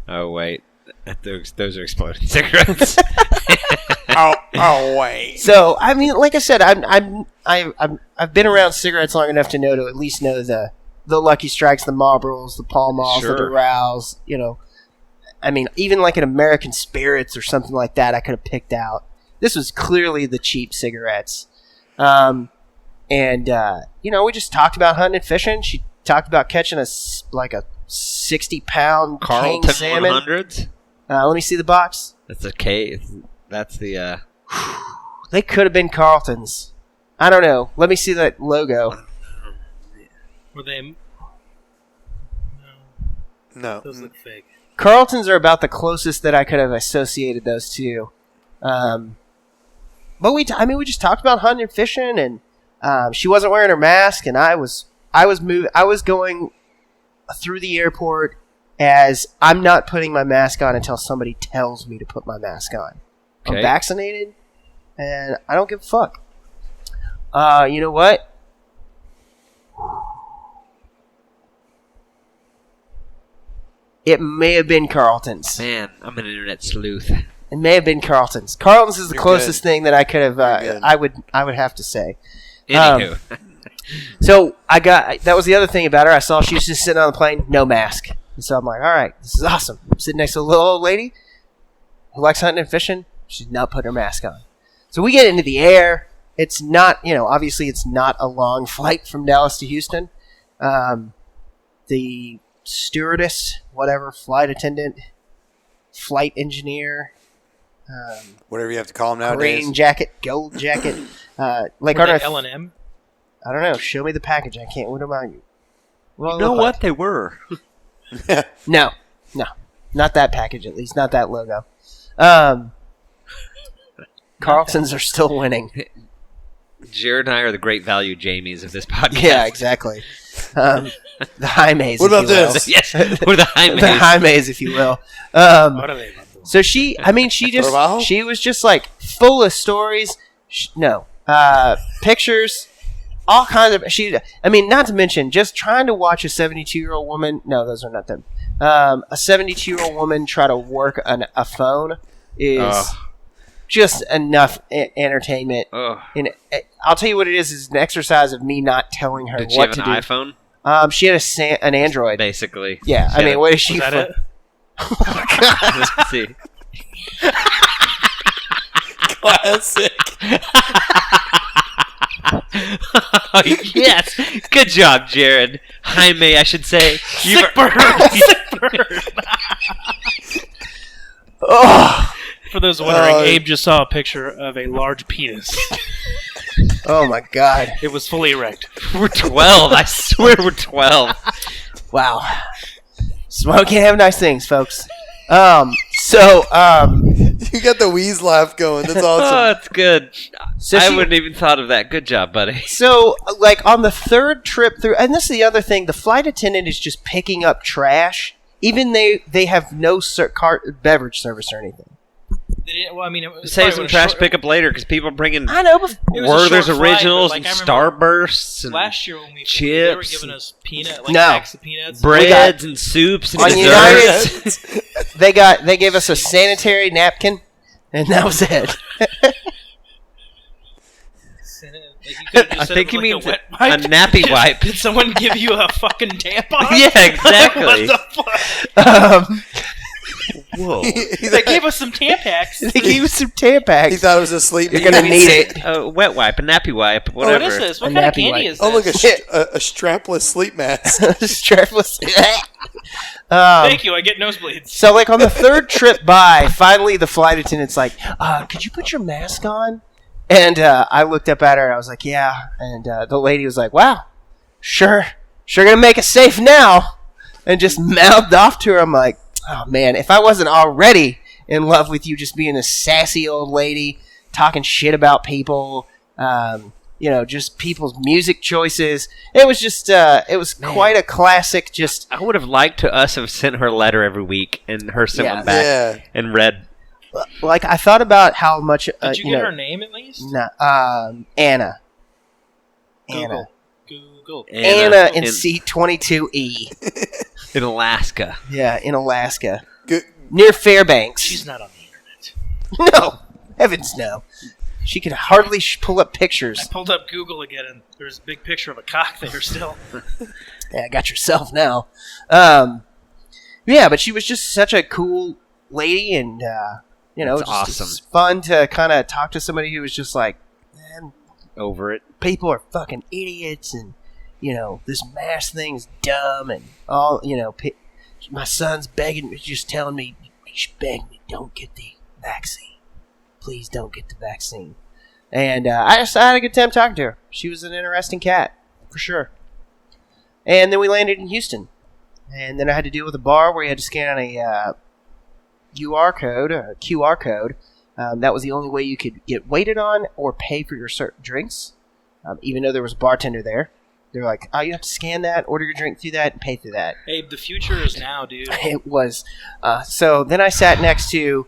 Oh, wait. Those are exploding cigarettes. Oh, wait. So I mean, like I said, I've been around cigarettes long enough to know to at least know the Lucky Strikes, the Marlboros, the Pall Malls, Sure. the Doral. You know, I mean, even like an American Spirits or something like that, I could have picked out. This was clearly the cheap cigarettes. And we just talked about hunting and fishing. She talked about catching a 60-pound king Carlton salmon. 100s. Let me see the box. That's a K. That's the. They could have been Carltons. I don't know. Let me see that logo. Were they? No. Those look fake. Carltons are about the closest that I could have associated those two. But we just talked about hunting and fishing, and she wasn't wearing her mask, and I was going through the airport as I'm not putting my mask on until somebody tells me to put my mask on. Okay. I'm vaccinated, and I don't give a fuck. You know what? It may have been Carlton's. Man, I'm an internet sleuth. It may have been Carlton's. Carlton's is the You're closest good. thing that I could have. You're good. I would have to say. Anywho. So that was the other thing about her. I saw she was just sitting on the plane, no mask. And so I'm like, all right, this is awesome. I'm sitting next to a little old lady who likes hunting and fishing. She's not putting her mask on. So we get into the air. It's not, obviously it's not a long flight from Dallas to Houston. The stewardess, whatever, flight attendant, flight engineer, Whatever you have to call them nowadays. green jacket, gold jacket, like Were on they our L&M? I don't know. Show me the package. I can't. What about you? Well, You know what? They were. No, not that package. At least not that logo. Carltons are still winning. Jared and I are the great value Jamies of this podcast. Yeah, exactly. The high maze. What if about you will. this? Yes, we're the high The maze. high maze, if you will. What are they about? So she was just like full of stories. Pictures, all kinds of. Not to mention just trying to watch a 72-year-old woman. No, those are not them. A 72-year-old woman try to work a phone is just enough entertainment. And I'll tell you what it is an exercise of me not telling her Did she what have to an do. iPhone? She had an Android. Basically. Yeah, She had what is she? Was that it? Let's see. Classic. Oh, yes. Good job, Jared. Jaime, I should say. Sick bird. Sick bird. Oh, For those wondering, Abe just saw a picture of a large penis. oh my God! It was fully erect. We're 12. I swear we're 12. Wow. Smoke can't have nice things, folks. You got the wheeze laugh going. That's Oh, awesome. that's good. So I she- wouldn't even thought of that. Good job, buddy. So, like, on the third trip through, and this is the other thing, the flight attendant is just picking up trash. Even they have no beverage service or anything. Well, I mean, it was Save probably some a trash short- pickup later because people are bringing I know, but It was a Werther's short flight, Originals but, like, and I remember Starbursts and Last year when we they were chips giving us No. packs of peanuts. breads and soups and on desserts. United, they gave us a sanitary napkin, and that was it. I think you mean a nappy wipe. Did someone give you a fucking tampon? Yeah, exactly. What the fuck? Whoa. They gave us some Tampax. They gave us some He Tampax. thought it was a sleep. You're gonna need it. A wet wipe, a nappy wipe, What whatever. is this? What A kind of nappy candy wipe. is this? Oh, look, a strapless sleep mask. Strapless. Thank you, I get nosebleeds. So, like, on the third trip by, finally the flight attendant's like, could you put your mask on? And I looked up at her, and I was like, yeah. And the lady was like, wow, sure gonna make us safe now. And just mouthed off to her. I'm like, oh, man, if I wasn't already in love with you just being a sassy old lady, talking shit about people, just people's music choices. It was just, quite a classic, just... I would have liked to us have sent her a letter every week and her sent Yeah. one back Yeah. and read. Like, I thought about how much... Did you get her name at least? No, Anna. Anna. Google. Anna in seat 22E. in Alaska. Yeah, in Alaska. near Fairbanks. She's not on the internet. No, heavens no. She could hardly pull up pictures. I pulled up Google again, and there's a big picture of a cock there still. Yeah, I got yourself now. Yeah, but she was just such a cool lady, and That's just awesome. fun to kind of talk to somebody who was just like, man, Over it. people are fucking idiots, and this mask thing's dumb, and all my son's begging me, just telling me, he's begging me, don't get the vaccine. Please don't get the vaccine. And I had a good time talking to her. She was an interesting cat, for sure. And then we landed in Houston. And then I had to deal with a bar where you had to scan a QR code. That was the only way you could get waited on or pay for your certain drinks, even though there was a bartender there. They're like, oh, you have to scan that, order your drink through that, and pay through that. Hey, the future is now, dude. It was. So then I sat next to...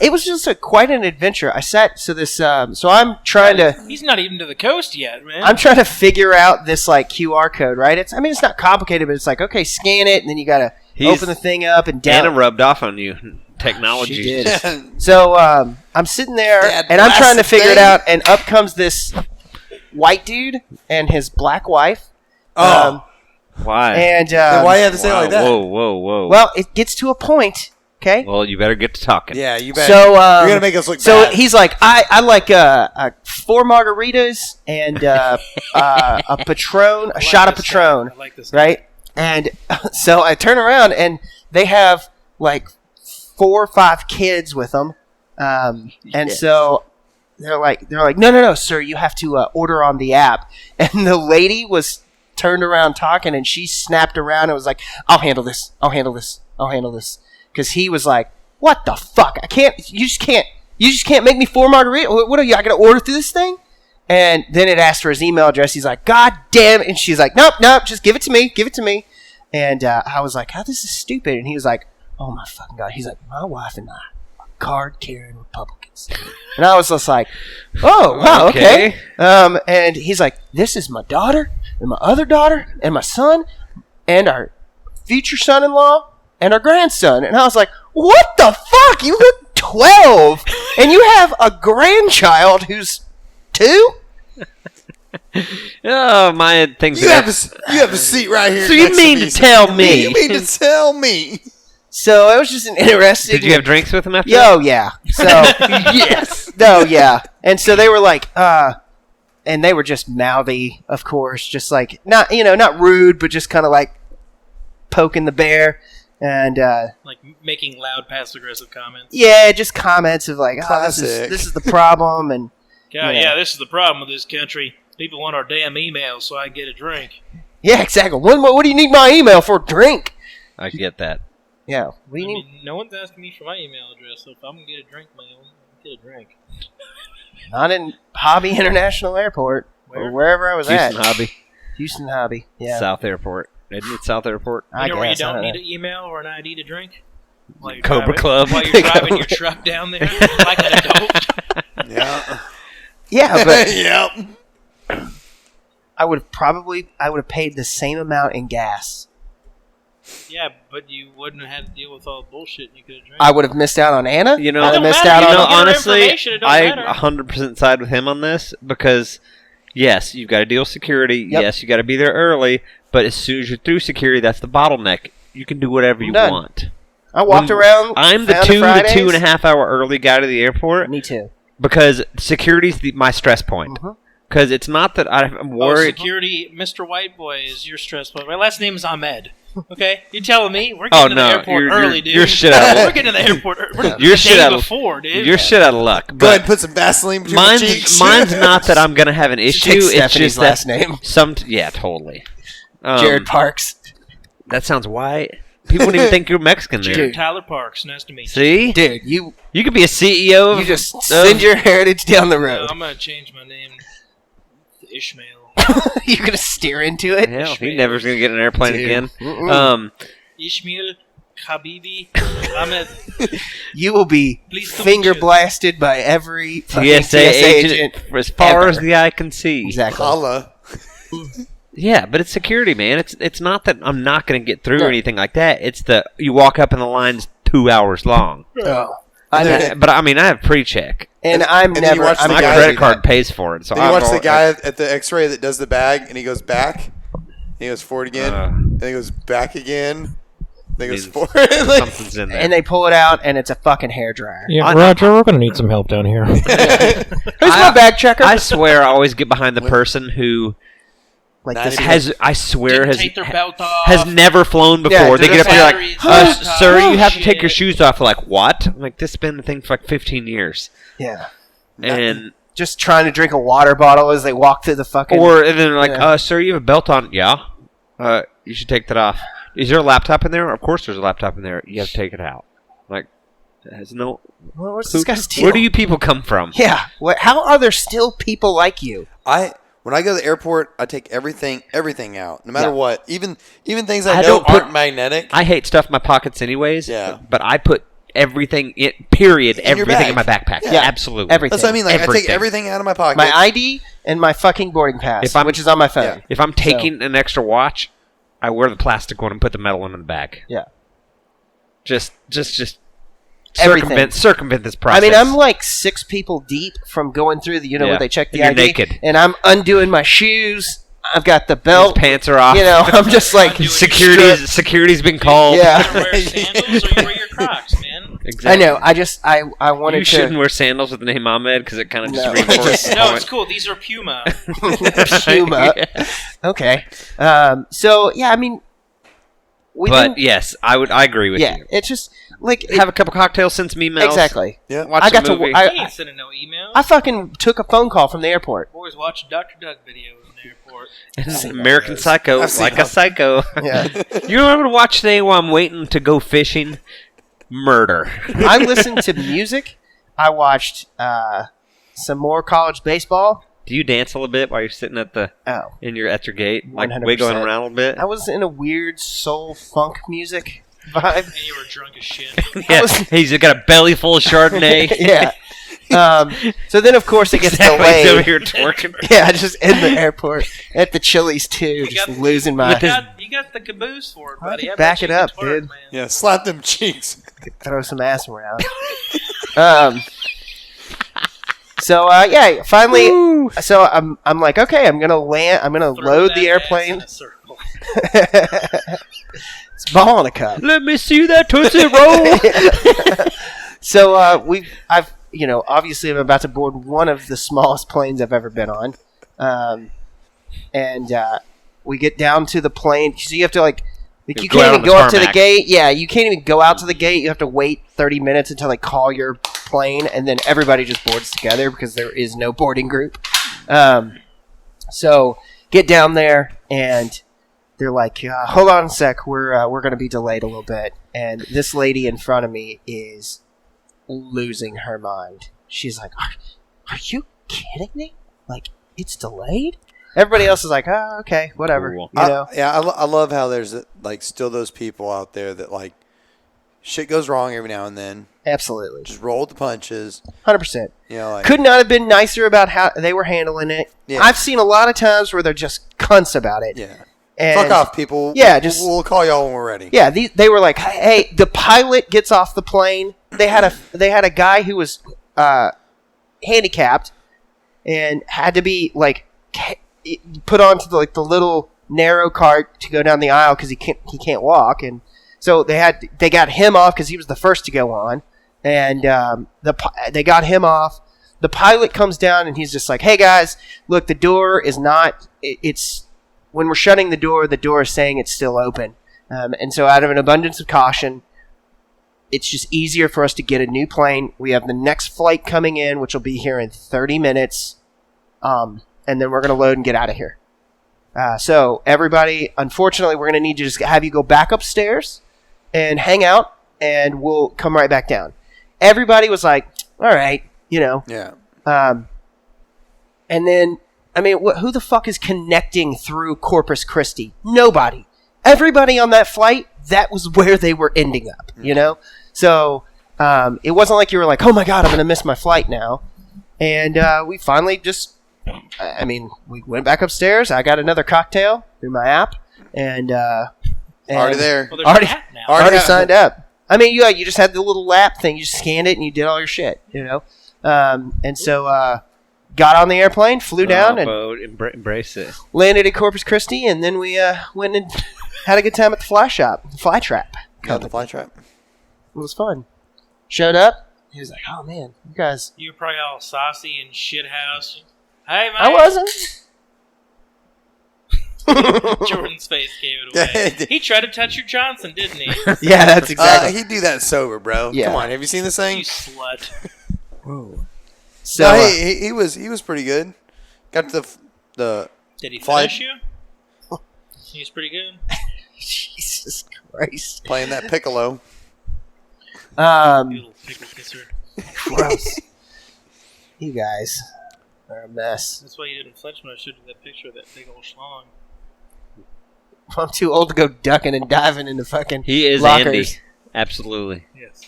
it was just quite an adventure. So I'm trying to... He's not even to the coast yet, man. I'm trying to figure out this QR code, right? It's not complicated, but it's like, okay, scan it, and then you got to open the thing up and down. Anna rubbed off on you. Technology. She did. So I'm sitting there, Dad, and I'm trying to blast figure it thing. out, and up comes this white dude and his black wife. Oh. Why? And Then why you have to say it like that? Whoa. well, it gets to a point, okay? Well, you better get to talking. Yeah, you bet. So You're gonna make us look So bad. he's like, I like 4 margaritas and a Patron, a shot of Patron, I like this. right? And so I turn around and they have like 4 or 5 kids with them, and so they're like, no, sir, you have to order on the app. And the lady was turned around talking, and she snapped around and was like, I'll handle this. Because he was like, what the fuck? You just can't make me 4 margaritas. What are you? I got to order through this thing? And then it asked for his email address. He's like, God damn it. And she's like, nope, just give it to me. And I was like, this is stupid. And he was like, oh my fucking God. He's like, my wife and I are card-carrying Republicans. And I was just like, oh, wow, okay. And he's like, this is my daughter and my other daughter and my son and our future son-in-law and our grandson. And I was like, what the fuck? You look 12 and you have a grandchild who's 2? Oh, my things. You have a seat right here. So you next mean me, to sir. tell me? You mean to tell me? So it was just an interesting... Did you have drinks with him after? Yo, yeah. So Yes. No, yeah. And so they were like, and they were just mouthy, of course, just like not rude, but just kind of like poking the bear, and Like making loud, passive-aggressive comments. yeah, just comments of like, this Classic. is the problem, and God, Yeah. yeah, this is the problem with this country. People want our damn emails so I can get a drink. yeah, exactly. What do you need my email for? Drink? I get that. Yeah. What do I you need? mean, no one's asking me for my email address, so if I'm going to get a drink, man, I'll get a drink. Not in Hobby International Airport or Where? wherever I was Houston at. Hobby. Houston Hobby. Yeah. South Airport. Isn't it South Airport? You I know where you guess, I don't know. need an email or an ID to drink? While you're Cobra driving- Club. While you're driving your truck down there like an adult. Yeah. Yeah, but Yep. I would have paid the same amount in gas. Yeah, but you wouldn't have had to deal with all the bullshit you could have drank. I would have missed out on Anna. You know- I'd have It don't missed matter, out you on. don't get her honestly, information, it don't I matter. 100% side with him on this because, yes, you've got to deal with security. Yep. Yes, you got to be there early. But as soon as you're through security, that's the bottleneck. You can do whatever you Done. want. I walked When around. I'm the found 2 to Fridays. 2.5 hour early guy to the airport Me too. because security's my stress point. Mhm. Because it's not that I'm Oh, worried. security, Mr. White Boy is your stress point. My last name is Ahmed. Okay, you're telling me we're Oh getting to the no, airport you're, early, you're, dude. you're shit out We're of getting to the airport. We're You're the shit day out of- before, dude. You're shit out of luck. Go ahead But and put some Vaseline between my cheeks. mine's not that I'm gonna have an issue. Take It's Stephanie's just last that name. yeah, totally. Jared Parks. That sounds white. People wouldn't even think you're Mexican there. Jared Tyler Parks. Nice to meet you. See, Dude, you you could be a CEO. just send your heritage down the road. I'm gonna change my name to Ishmael. You're gonna steer into it. Hell, he never's gonna get an airplane Dude. again. Mm-mm. Ishmael Habibi Ahmed. You will be Please don't finger shoot. blasted by every fucking TSA agent as far ever. as the eye can see. Exactly. Holla. Yeah, but it's security, man. It's not that I'm not going to get through No. or anything like that. It's the you walk up and the line's 2 hours long. Oh. But I mean, I have pre-check. And I'm then you never. watch I'm the My guy credit do card that. pays for it. So Then you I'm watch the guy at the X-ray that does the bag, and he goes back. He goes forward again. And he goes back again. Then he goes forward. Something's in there. and they pull it out, and it's a fucking hairdryer. Yeah, Roger, we're gonna need some help down here. Who's my bag checker? I swear, I always get behind the person who like this has. I swear Didn't take their belt off. has never flown before. Yeah, they they're get up just here like, batteries, sir, oh, you have to take your shit. shoes off. Like, what? I'm like, this has been the thing for like 15 years. yeah. And Just trying to drink a water bottle as they walk through the fucking. and then they're like, Yeah. sir, you have a belt on. Yeah. You should take that off. Is there a laptop in there? Of course there's a laptop in there. You have to take it out. Like, there's no... Well, what's this guy's deal? Where do you people come from? Yeah. How are there still people like you? When I go to the airport, I take everything out, no matter Yeah. what. Even things I I know don't put- aren't magnetic. I hate stuff in my pockets anyways. Yeah. But I put everything, everything your in my bag. backpack. Yeah. Absolutely. Everything. That's what I mean. Like I take everything out of my pocket. My ID and my fucking boarding pass, If I'm- which is on my phone. Yeah. If I'm taking an extra watch, I wear the plastic one and put the metal one in the bag. Yeah. Just Everything. circumvent this process. I mean, I'm like 6 people deep from going through the, where they check the And you're ID. naked. And I'm undoing my shoes. I've got the His belt. pants are off. I'm just like Security's been called. Yeah. You wear sandals or you wear your Crocs, man. Exactly. I know. I wanted You to. shouldn't wear sandals with the name Ahmed because it kind of just No. reinforces the No, point. it's cool. These are Puma. Puma. Yeah. Okay. So yeah, I mean, we But didn't- yes, I agree with yeah, you. it's just like Have a couple cocktails, send some emails. exactly. Yeah. Watch I a got to. movie. You ain't sending no emails. I fucking took a phone call from the airport. Boys watch Dr. Doug video in the airport. American Psycho, I've seen like a those. psycho. Yeah. You know what I'm gonna watch today while I'm waiting to go fishing? Murder. I listened to music. I watched some more college baseball. Do you dance a little bit while you're sitting at the Oh, at your gate, like 100%. wiggling around a little bit? I was in a weird soul funk music vibe. And you were drunk as shit. Yeah, was- he's got a belly full of Chardonnay. Yeah. So then, of course, it gets He's over delayed. here twerking. Yeah, just in the airport at the Chili's too, just losing my. You got the caboose for it, buddy. I bet Back you it can up, twerk, dude. man. Yeah, slap them cheeks. Throw some ass around. So yeah, finally. So I'm like, okay, I'm gonna land. I'm gonna Throw that load the ass airplane. in a circle. It's ball in a cup. Let me see that Tootsie Roll. So obviously I'm about to board one of the smallest planes I've ever been on, and we get down to the plane. So you have to you Go can't out even on the go up to the tarmac. gate. Yeah, you can't even go out to the gate. You have to wait 30 minutes until they call your plane, and then everybody just boards together because there is no boarding group. So get down there, and they're like, "Hold on a sec, we're going to be delayed a little bit." And this lady in front of me is losing her mind. She's like, "Are you kidding me? Like, it's delayed?" Everybody else is like, "Oh, okay, whatever." Cool. You know? I love how there's still those people out there that shit goes wrong every now and then. Absolutely, Just roll with the punches. 100%. Like Could not have been nicer about how they were handling it. Yeah. I've seen a lot of times where they're just cunts about it. yeah. And Fuck off, people. Yeah, just- we'll call y'all when we're ready. Yeah, they were like, "Hey, the pilot gets off the plane." They had a guy who was handicapped and had to be put onto the little narrow cart to go down the aisle because he can't walk, and so they got him off because he was the first to go on, and they got him off. The pilot comes down and he's just like, "Hey guys, look, the door is not. It's when we're shutting the door is saying it's still open." And so out of an abundance of caution, it's just easier for us to get a new plane. We have the next flight coming in, which will be here in 30 minutes. And then we're going to load and get out of here. So everybody, unfortunately, we're going to need to just have you go back upstairs and hang out, and we'll come right back down. Everybody was like, all right, Yeah. and then, I mean, who the fuck is connecting through Corpus Christi? Nobody. Everybody on that flight, that was where they were ending up, you know? So it wasn't like you were like, oh my God, I'm going to miss my flight now. And we finally we went back upstairs. I got another cocktail through my app. And Already there. Well, there's Already- an app now. already signed up. I mean, you just had the little lap thing. You just scanned it and you did all your shit, And so got on the airplane, flew down, and embrace it. Landed at Corpus Christi, and then we went and had a good time at the fly trap. Got the fly trap. It was fun. Showed up. He was like, "Oh man, you guys." You were probably all saucy and shit house. Hey, man. I wasn't. Jordan's face gave it away. He tried to touch your Johnson, didn't he? Yeah, that's exactly. He'd do that sober, bro. Yeah. Come on, have you seen this thing? You slut. Whoa. So No, he was pretty good. Got the Did he fly- finish you? He was pretty good. Jesus Christ. playing that piccolo. You little pickle kisser. Gross. You guys are a mess. That's why you didn't flinch when I showed you that picture of that big old schlong. I'm too old to go ducking and diving into fucking He is lockers. Andy. Absolutely. Yes.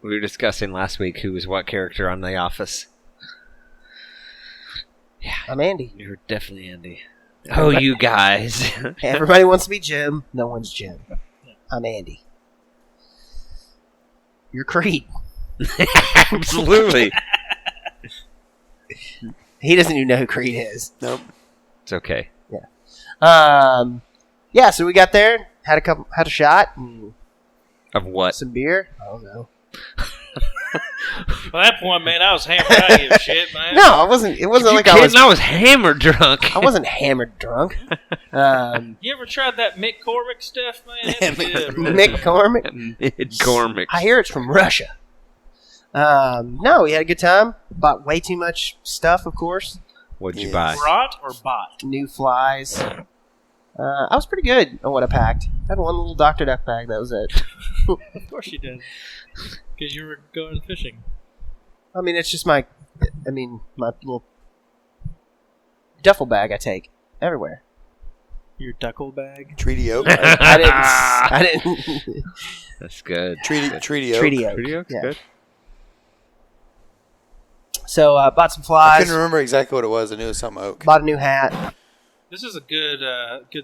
We were discussing last week who was what character on The Office. Yeah, I'm Andy. you're definitely Andy. Oh, you guys. Everybody wants to be Jim. No one's Jim. I'm Andy. You're Creed. Absolutely. He doesn't even know who Creed is. Nope. It's okay. Yeah, so we got there, had a shot, and Of what? some beer. I don't know. By that point, man, I was hammered. I didn't give a shit, man. No, I wasn't. It wasn't You like kidding? I was hammered drunk. I wasn't hammered drunk. You ever tried that McCormick stuff, man? It's good, man. McCormick. McCormick. I hear it's from Russia. No, we had a good time. Bought way too much stuff, of course. What'd you Yeah. buy? Brought or bought? New flies. I was pretty good on what I packed. I had one little Dr. Duck bag. That was it. Of course you did. Because you were going fishing. I mean, it's just my little duffel bag I take everywhere. Your duckle bag? Treaty Oak. I didn't. That's good. Treaty Oak. Treaty Oak. Pretty Oak's Yeah. good. So bought some I flies. couldn't remember exactly what it was. I knew it was something oak. Bought a new hat. This is a good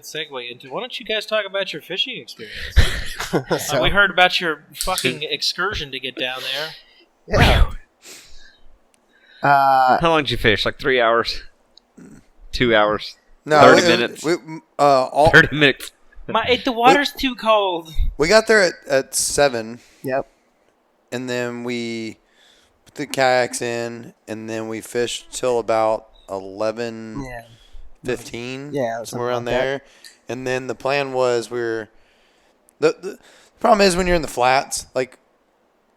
segue into. Why don't you guys talk about your fishing experience? So, We heard about your fucking excursion to get down there. yeah. How long did you fish? Like 3 hours? 2 hours? No, 30 minutes. 30 minutes. The water's too cold. We got there at 7, Yep. and then we put the kayaks in, and then we fished till about 11, Yeah. 15, Yeah, somewhere around something like there. And then the plan was the problem is when you're in the flats, like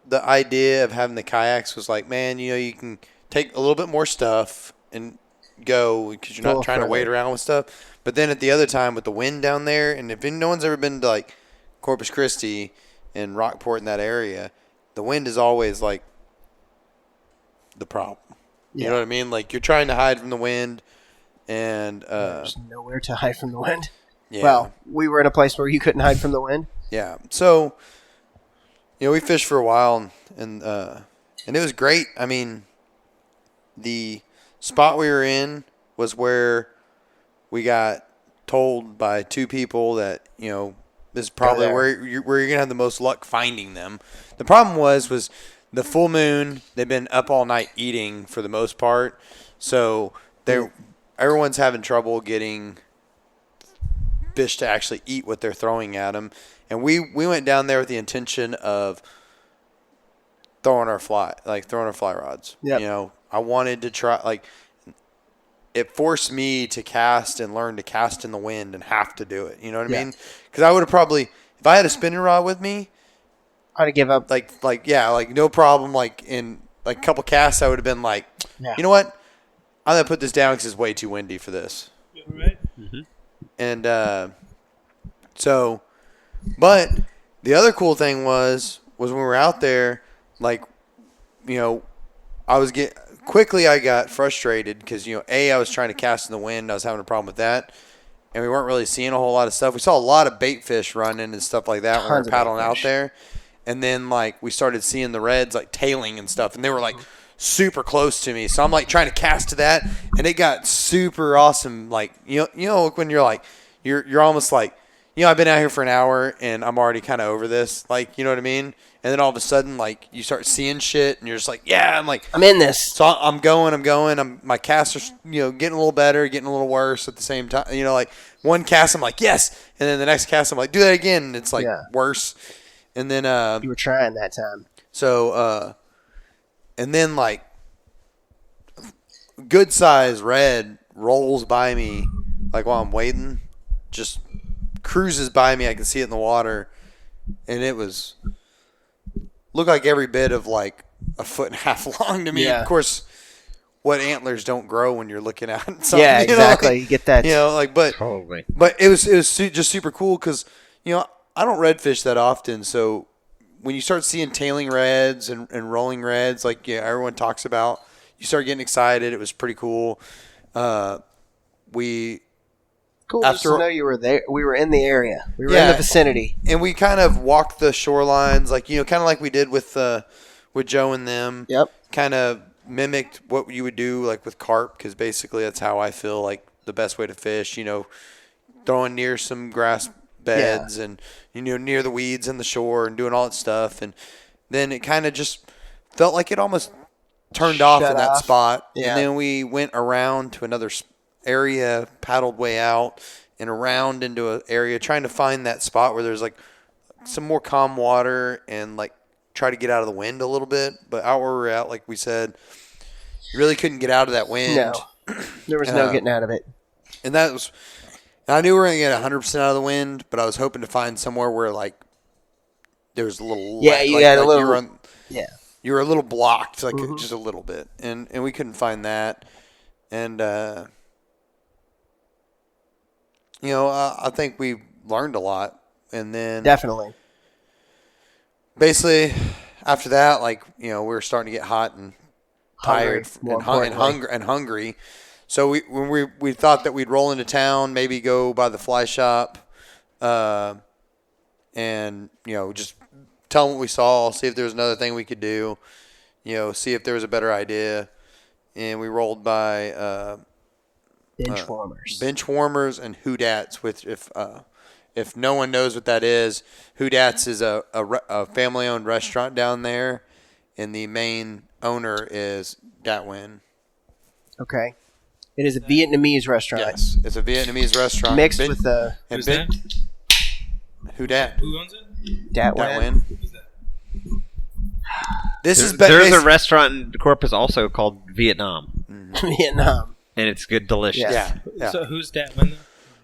the idea of having the kayaks was like, man, you can take a little bit more stuff and go because you're Go not trying to wait further. around with stuff. But then at the other time with the wind down there, and if no one's ever been to like Corpus Christi and Rockport in that area, the wind is always like the problem. You Yeah. know what I mean? Like you're trying to hide from the wind, and There's nowhere to hide from the wind. yeah. Well, we were in a place where you couldn't hide from the wind. Yeah. So, we fished for a while, and it was great. I mean, the spot we were in was where we got told by 2 people that this is probably there. where you're gonna have the most luck finding them. The problem was the full moon. They've been up all night eating for the most part, so everyone's having trouble getting fish to actually eat what they're throwing at them. And we went down there with the intention of throwing our fly rods. Yep. I wanted to try, it forced me to cast and learn to cast in the wind and have to do it. You know what I Yeah. mean? Because I would have probably, if I had a spinning rod with me, I'd give up. no problem. In a couple casts, I would have been like, Yeah. you know what? I'm gonna put this down because it's way too windy for this. Right? And but the other cool thing was when we were out there, I got frustrated because I was trying to cast in the wind. I was having a problem with that, and we weren't really seeing a whole lot of stuff. We saw a lot of bait fish running and stuff like that when we Tons were of paddling bait out fish. there. And then we started seeing the reds tailing and stuff, and they were super close to me. So I'm trying to cast to that, and it got super awesome. When you're you're almost I've been out here for an hour and I'm already kind of over this. Like, you know what I mean? And then all of a sudden, like, you start seeing shit and you're just like, yeah, I'm in this. So I'm going. My casts are, getting a little better, getting a little worse at the same time. Like one cast, I'm like, yes. And then the next cast, I'm like, do that again. And it's like worse. And then, you were trying that time. So, and then like good size red rolls by me, like while I'm waiting, just cruises by me. I can see it in the water, and it looked like every bit of like a foot and a half long to me. Yeah. Of course, what antlers don't grow when you're looking at something. Yeah, exactly. You get that. Totally. But it was just super cool because I don't redfish that often, so when you start seeing tailing reds and rolling reds, like everyone talks about, you start getting excited. It was pretty cool. Cool just to know you were there. We were in the area. We were in the vicinity. And we kind of walked the shorelines, like, kind of like we did with Joe and them. Yep. Kind of mimicked what you would do, like, with carp, because basically that's how I feel like the best way to fish, throwing near some grass beds and, near the weeds and the shore and doing all that stuff. And then it kind of just felt like it almost turned off in that spot. Yeah. And then we went around to another area, paddled way out and around into an area trying to find that spot where there's like some more calm water and like try to get out of the wind a little bit. But out where we're at, like we said, you really couldn't get out of that wind. No, there was no getting out of it. And I knew we were going to get 100% out of the wind, but I was hoping to find somewhere where like there was a little you were a little blocked, like just a little bit, and we couldn't find that. And I think we learned a lot. And then definitely, basically after that, like, we were starting to get hot and tired and hungry. So we thought that we'd roll into town, maybe go by the fly shop, and just tell them what we saw, see if there was another thing we could do, see if there was a better idea. And we rolled by bench warmers and Hoodats. If no one knows what that is, Hoodats is a family-owned restaurant down there, and the main owner is Datwin. Okay. It is a Vietnamese restaurant. Yes, it's a Vietnamese restaurant. Mixed with the... Who's that? Whodat. Who owns it? Datwin. Who's that? There's a restaurant in Corpus also called Vietnam. Mm-hmm. Vietnam. And it's good, delicious. Yeah. So who's Datwin?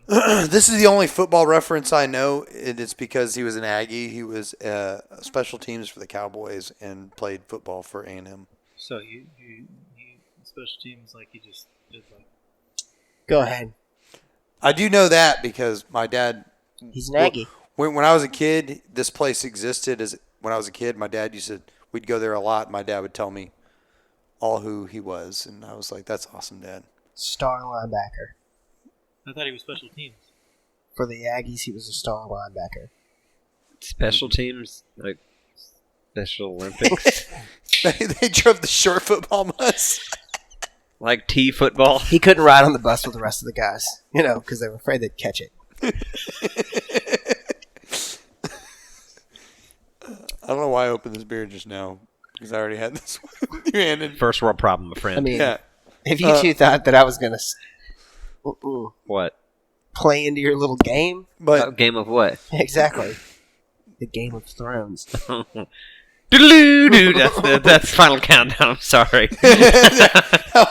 This is the only football reference I know. It's because he was an Aggie. He was special teams for the Cowboys and played football for A&M. So you special teams like you just did like. Go ahead. I do know that because my dad. He's an Aggie. When I was a kid, this place existed. When I was a kid, my dad used to. We'd go there a lot. My dad would tell me all who he was, and I was like, "That's awesome, Dad." Star linebacker. I thought he was special teams. For the Aggies, he was a star linebacker. Special teams, like Special Olympics. they drove the short football bus. Like T-football. He couldn't ride on the bus with the rest of the guys, because they were afraid they'd catch it. I don't know why I opened this beer just now, because I already had this one handed. First world problem, my friend. I mean, if you two thought that I was going to what? Play into your little game. But game of what? Exactly. The Game of Thrones. That's Final Countdown. I'm sorry. I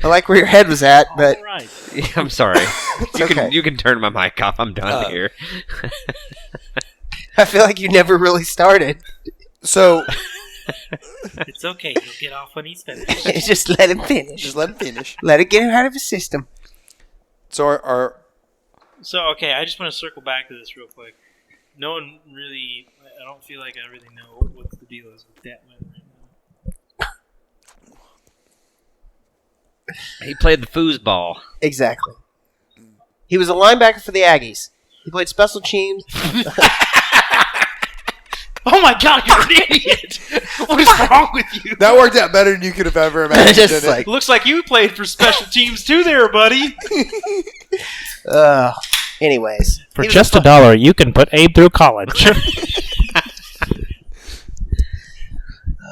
like where your head was at, but right. Yeah, I'm sorry. Okay. You can turn my mic off. I'm done here. I feel like you never really started. So It's okay. He'll get off when he's finished. Just let him finish. Let it get him out of his system. So So, okay, I just want to circle back to this real quick. No one really, I don't feel like I really know what the deal is with Datwin right now. He played the foosball. Exactly. He was a linebacker for the Aggies. He played special teams. Oh my God, you're an idiot! What is wrong with you? that worked out better than you could have ever imagined. Just like, Looks like you played for special teams too there, buddy. Anyways. For he was just $1, you can put Abe through college.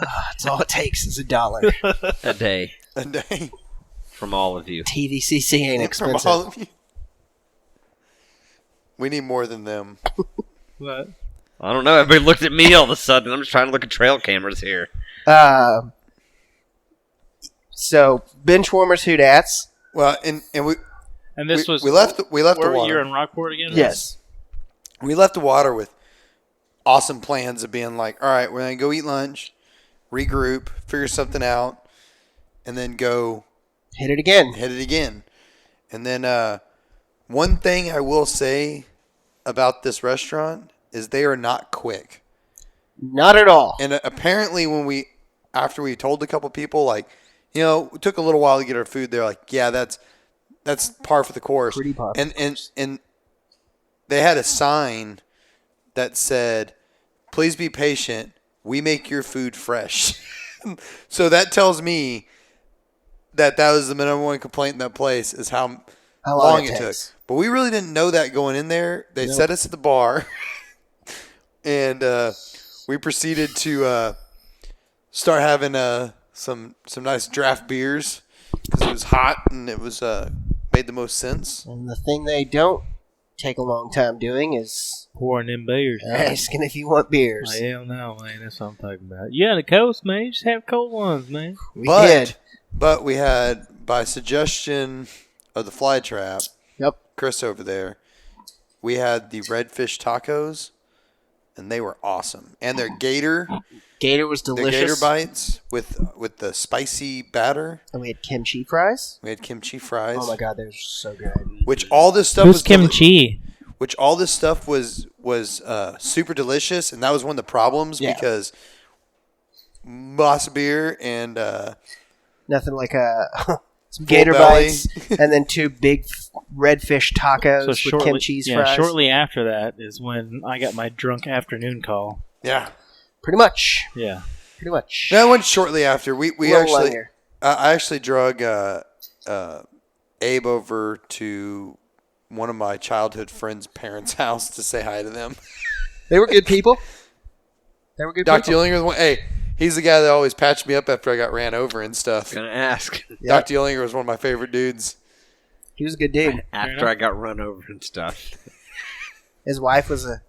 That's all it takes is $1. A day A day. from all of you. TVCC ain't From expensive. all of you. We need more than them. What? I don't know. Everybody looked at me all of a sudden. I'm just trying to look at trail cameras here. So, bench warmers, Hootats. Well, and we And this was we left the where water. you're in Rockport again? Yes. We left the water with awesome plans of being like, all right, we're gonna go eat lunch, regroup, figure something out, and then go Hit it again. hit it again. And then one thing I will say about this restaurant is they are not quick. Not at all. And apparently after we told a couple people, like, you know, it took a little while to get our food, they're like, yeah, that's par for the course. Pretty par for the And they had a sign that said, please be patient. We make your food fresh. So that tells me that was the number one complaint in that place is how long it took. takes. But we really didn't know that going in there. They Nope. set us at the bar, and we proceeded to start having some nice draft beers because it was hot and it was made the most sense. And the thing they don't take a long time doing is Pouring them beers. asking if you want beers. Oh, hell no, man. That's what I'm talking about. Yeah, the coast, man. Just have cold ones, man. We did. But we had, by suggestion of the fly trap, Yep. Chris over there, we had the redfish tacos, and they were awesome. And their gator Was the delicious. gator bites with the spicy batter. And we had kimchi fries. We had kimchi fries. Oh my god, they're so good. Which all this stuff Who's was kimchi? which all this stuff was super delicious, and that was one of the problems Yeah. because Moss beer and Nothing like some Full gator belly. bites, and then 2 big redfish tacos So with shortly, kimchi yeah, fries. shortly after that is when I got my drunk afternoon call. yeah. Pretty much. Yeah. Pretty much. That went shortly after. We Little actually longer. I actually drug Abe over to one of my childhood friends' parents' house to say hi to them. They were good people. They were good Dr. people. Ullinger was one. Hey, he's the guy that always patched me up after I got ran over and stuff. Gonna ask Yep. Dr. Ullinger was one of my favorite dudes. He was a good dude. after I got run over and stuff. His wife was a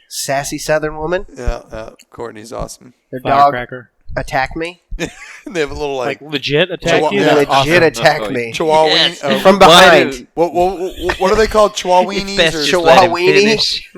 sassy Southern woman. Yeah, Courtney's awesome. Their dog Firecracker. attacked me. They have a little Like legit attack Chihuahua- you? Yeah, Legit awesome. attacked Oh, me. Chihuahua. Yes. From behind. What are they called? Chihuahuinis? Best Or just let him Chihuahuini? finish.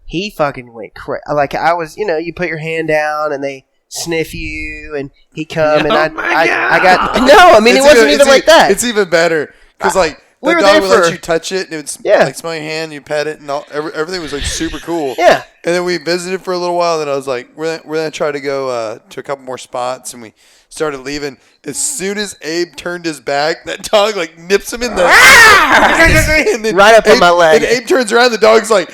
He fucking went crazy. Like I was, you put your hand down and they sniff you, and he come and Oh I my got no. I mean, it wasn't even like that. It's even better because like we the were dog there would let for- you touch it and it would Yeah. like smell your hand, you pet it, and everything was like super cool. Yeah. And then we visited for a little while. And I was like, we're gonna try to go to a couple more spots, and we started leaving. As soon as Abe turned his back, that dog like nips him in the and then Right up on Abe- my leg. And Abe turns around, the dog's like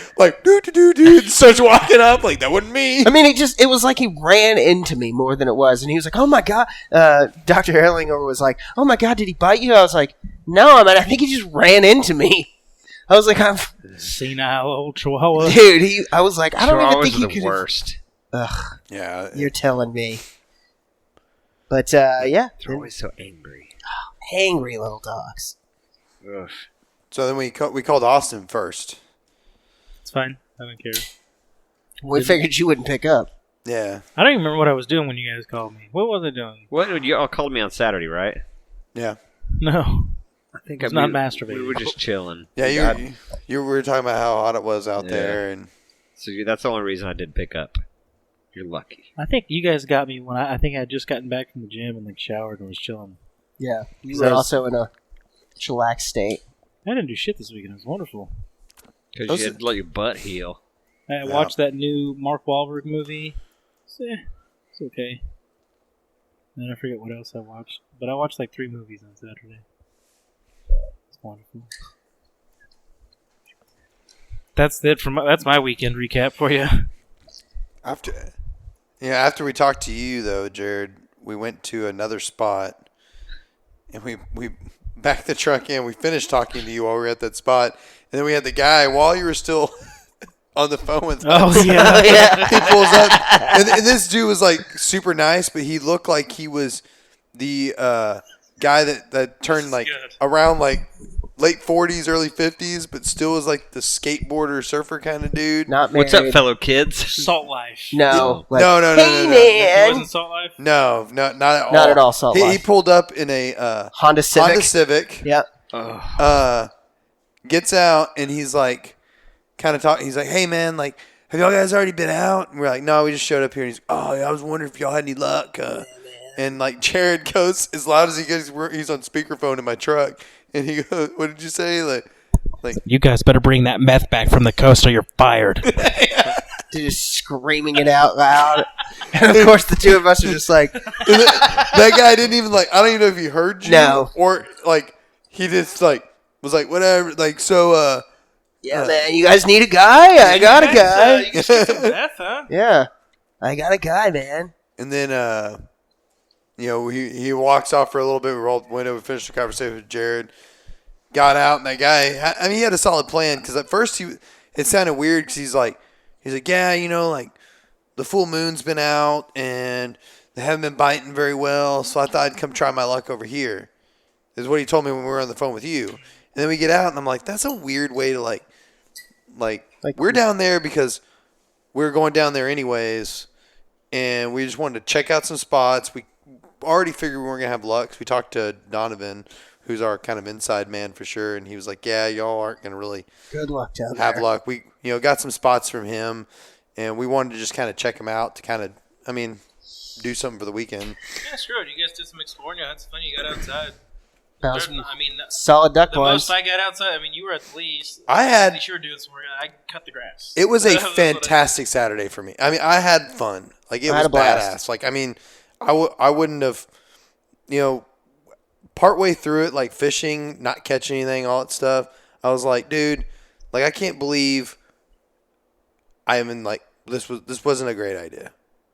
doo, and starts walking up like that wasn't me. I mean, it was like he ran into me more than it was, and he was like, "Oh my god!" Dr. Erlinger was like, "Oh my god, did he bite you?" I was like, "No, I mean, I think he just ran into me." I was like, Senile old chihuahua. "Dude, I was like, I don't even think Chihuahuas he are the could." worst. Ugh, Yeah, you're telling me. But yeah, They're always so angry. angry little dogs. Ugh. so then we called Austin first. It's fine. I don't care. We figured you wouldn't pick up. Yeah, I don't even remember what I was doing when you guys called me. What was I doing? What you all called me on Saturday, right? yeah, No. I think It's I not we- masturbating. We were just chilling. yeah. God. You were talking about how hot it was out Yeah. there, and That's the only reason I did pick up. You're lucky. I think you guys got me when I think I had just gotten back from the gym and like showered and was chilling. Yeah, you So were I was- also in a chillax state. I didn't do shit this weekend. It was wonderful. Because Those you are- had to let your butt heal. I Yeah. watched that new Mark Wahlberg movie. It's okay. And I forget what else I watched, but I watched like 3 movies on Saturday. It's wonderful. That's it that's my weekend recap for you. after we talked to you though, Jared, we went to another spot, and we backed the truck in. We finished talking to you while we were at that spot, and then we had the guy while you were still on the phone with us. Oh yeah. Oh, yeah. He pulls up, and this dude was like super nice, but he looked like he was the guy that turned like good. around like late 40s, early 50s, but still was like the skateboarder surfer kind of dude. Not married. What's up, fellow kids? Salt Life. No. Like, No. Hey, It man. wasn't Salt Life? No, not at all. Not at all, Salt He Life. pulled up in a Honda Civic. Honda Civic. Yep. Gets out and he's like, kind of talking. He's like, "Hey man, like, have y'all guys already been out?" And we're like, "No, we just showed up here." And he's, "Oh, yeah, I was wondering if y'all had any luck." And like Jared goes as loud as he gets. He's on speakerphone in my truck, and he goes, "What did you say?" Like You guys better bring that meth back from the coast or you're fired. Just screaming it out loud. And of course, the two of us are just like, that guy didn't even like. I don't even know if he heard you. No. Or like he just like was like whatever. Like so. yeah, man, you guys need a guy? I got a guy. You guys get some meth, huh? Yeah. I got a guy, man. And then, he walks off for a little bit. We rolled the window. We finished the conversation with Jared. Got out, and that guy, I mean, he had a solid plan. Because at first, it sounded weird because he's like, yeah, like, the full moon's been out, and they haven't been biting very well, so I thought I'd come try my luck over here. Is what he told me when we were on the phone with you. And then we get out, and I'm like, that's a weird way to, like we're down there because we're going down there anyways, and we just wanted to check out some spots. We already figured we weren't going to have luck. So we talked to Donovan, who's our kind of inside man for sure, and he was like, yeah, y'all aren't going to really Good luck down have there. luck. We got some spots from him, and we wanted to just kind of check him out to kind of, do something for the weekend. Yeah, screw it. You guys did some exploring. That's fun. You got outside. That was The solid duck most ones. I got outside, you were at the least. I had- At least you were doing some work. I cut the grass. It was a That's what I did. fantastic Saturday for me. I had fun. Like, it I was had a blast. badass. Like, I wouldn't have, partway through it, like fishing, not catching anything, all that stuff, I was like, dude, like, I can't believe I am in, like, this wasn't a great idea.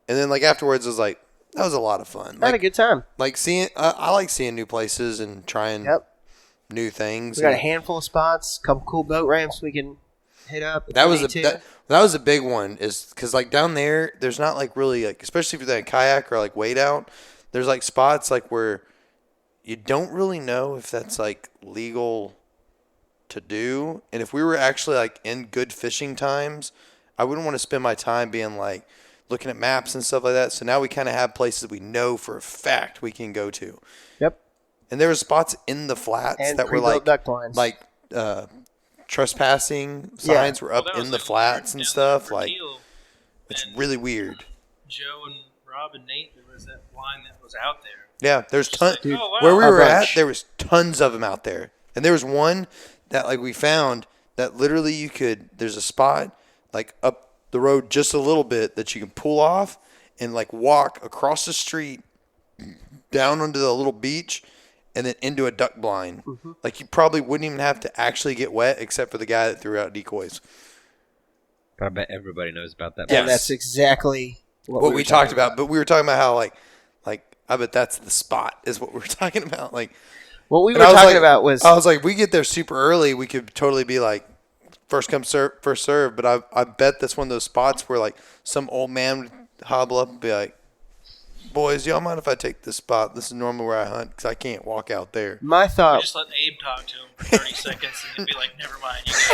And then, like, afterwards, I was like, that was a lot of fun. I had a good time. Like, I like seeing new places and trying new things. We got a handful of spots, a couple cool boat ramps we can hit up. That was a big one, is because like down there, there's not like really like, especially if you're in a kayak or like wade out, there's like spots like where you don't really know if that's like legal to do. And if we were actually like in good fishing times, I wouldn't want to spend my time being like looking at maps and stuff like that. So now we kind of have places we know for a fact we can go to. Yep. And there were spots in the flats And that were pre-built like duck lines. trespassing Yeah. signs were up Well, that was in the like flats down and there stuff. for Like, Teal, it's and really weird. Joe and Rob and Nate, there was that line that was out there. Yeah, there's Just tons. like, oh, wow. Where we A were at, bunch. there was tons of them out there. And there was one that like we found that literally there's a spot like up the road just a little bit that you can pull off and like walk across the street down onto the little beach and then into a duck blind. Mm-hmm. Like you probably wouldn't even have to actually get wet except for the guy that threw out decoys. But I bet everybody knows about that. Yeah. And that's exactly What we talked about, but we were talking about how like I bet that's the spot is what we were talking about. Like What we and were I was talking like- about was I was like, we get there super early, we could totally be like first come first serve. But I bet that's one of those spots where like some old man would hobble up and be like, "Boys, y'all mind if I take this spot? This is normally where I hunt because I can't walk out there." my I thought. just let Abe talk to him for 30 seconds and he'd be like, never mind. You guys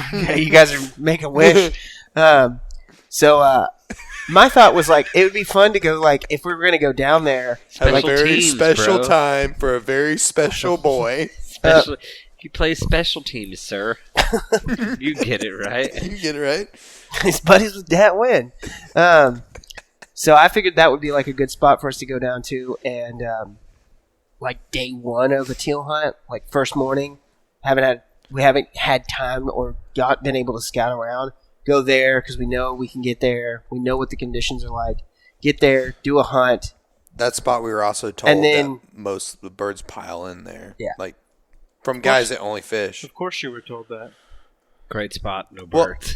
do it." Yeah, you guys are making a wish. My thought was like it would be fun to go like if we were going to go down there. Have Special a very teams, special bro. time for a very special boy. You play special teams, sir. You get it, right? You get it right. His buddies with Dat win. So I figured that would be like a good spot for us to go down to, and like day one of a teal hunt, like first morning, we haven't had time or been able to scout around. Go there because we know we can get there. We know what the conditions are like. Get there, do a hunt. That spot we were also told And then- that most of the birds pile in there. Yeah. Like from guys that only fish. Of course you were told that. Great spot, no Well, birds.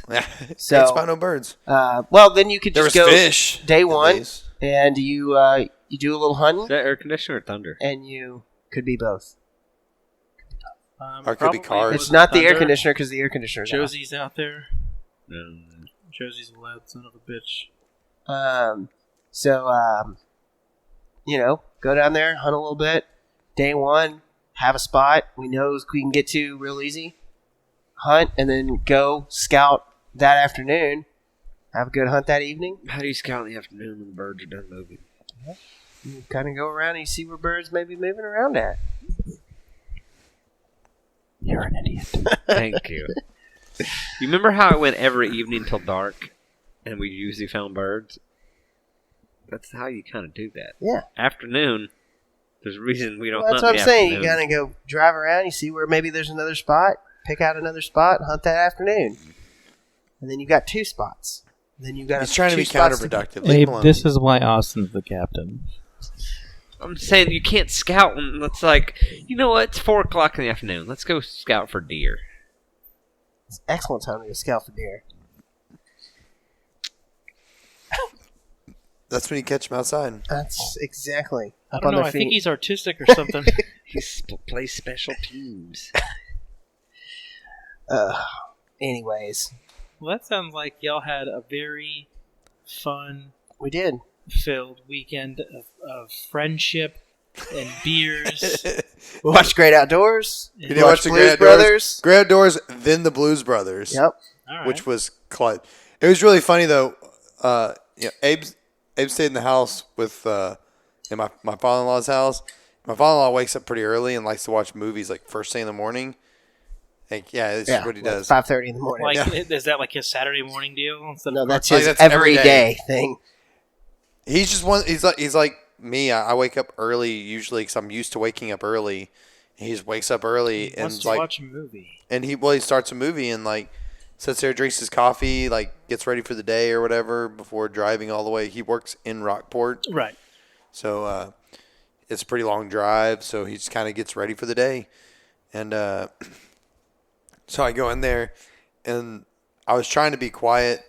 So- Great spot, no birds. Well, then you could There just was go fish. day at one, least. and you do a little hunting, Is that air conditioner or thunder? and you Could be both. Or it could be Probably cars. It's not the air Thunder. conditioner because the air conditioner's out. Josie's out there. Josie's a loud son of a bitch. Go down there, hunt a little bit. Day one, have a spot we know we can get to real easy. Hunt, and then go scout that afternoon. Have a good hunt that evening. How do you scout in the afternoon when the birds are done moving? You kind of go around and you see where birds may be moving around at. You're an idiot. Thank you. You remember how it went every evening till dark, and we usually found birds? That's how you kind of do that. Yeah. Afternoon, there's a reason we don't Well, that's hunt what I'm in the saying. You afternoon. gotta go drive around. You see where maybe there's another spot. Pick out another spot and hunt that afternoon. And then you got 2 spots. Then you got. He's trying to be counterproductive. Leave him Abe, alone. this is why Austin's the captain. I'm saying you can't scout when it's like, you know what, it's 4 o'clock in the afternoon. Let's go scout for deer. It's excellent time to go scout for deer. That's when you catch him outside. That's exactly. I Up don't on know. their I think feet. he's artistic or something. He plays special teams. Anyways, Well, that sounds like y'all had a very fun we did. filled weekend of friendship and beers. We watched Great Outdoors. and- You did watch the Blues Great Brothers. Great Outdoors, then the Blues Brothers. Yep. All right. Which was clutch. It was really funny though. Abe stayed in the house with in my father-in-law's house. My father-in-law wakes up pretty early and likes to watch movies like first thing in the morning. Like, this is what he does. 5:30 in the morning. like, is that like his Saturday morning deal? Instead No, of that's Like, his that's every everyday thing. He's just one. He's like me. I wake up early usually because I'm used to waking up early. He just wakes up early he and wants to like, watch a movie. and he starts a movie and like sits there, drinks his coffee, like gets ready for the day or whatever before driving all the way. He works in Rockport, Right. so it's a pretty long drive. So he just kind of gets ready for the day, and so I go in there, and I was trying to be quiet.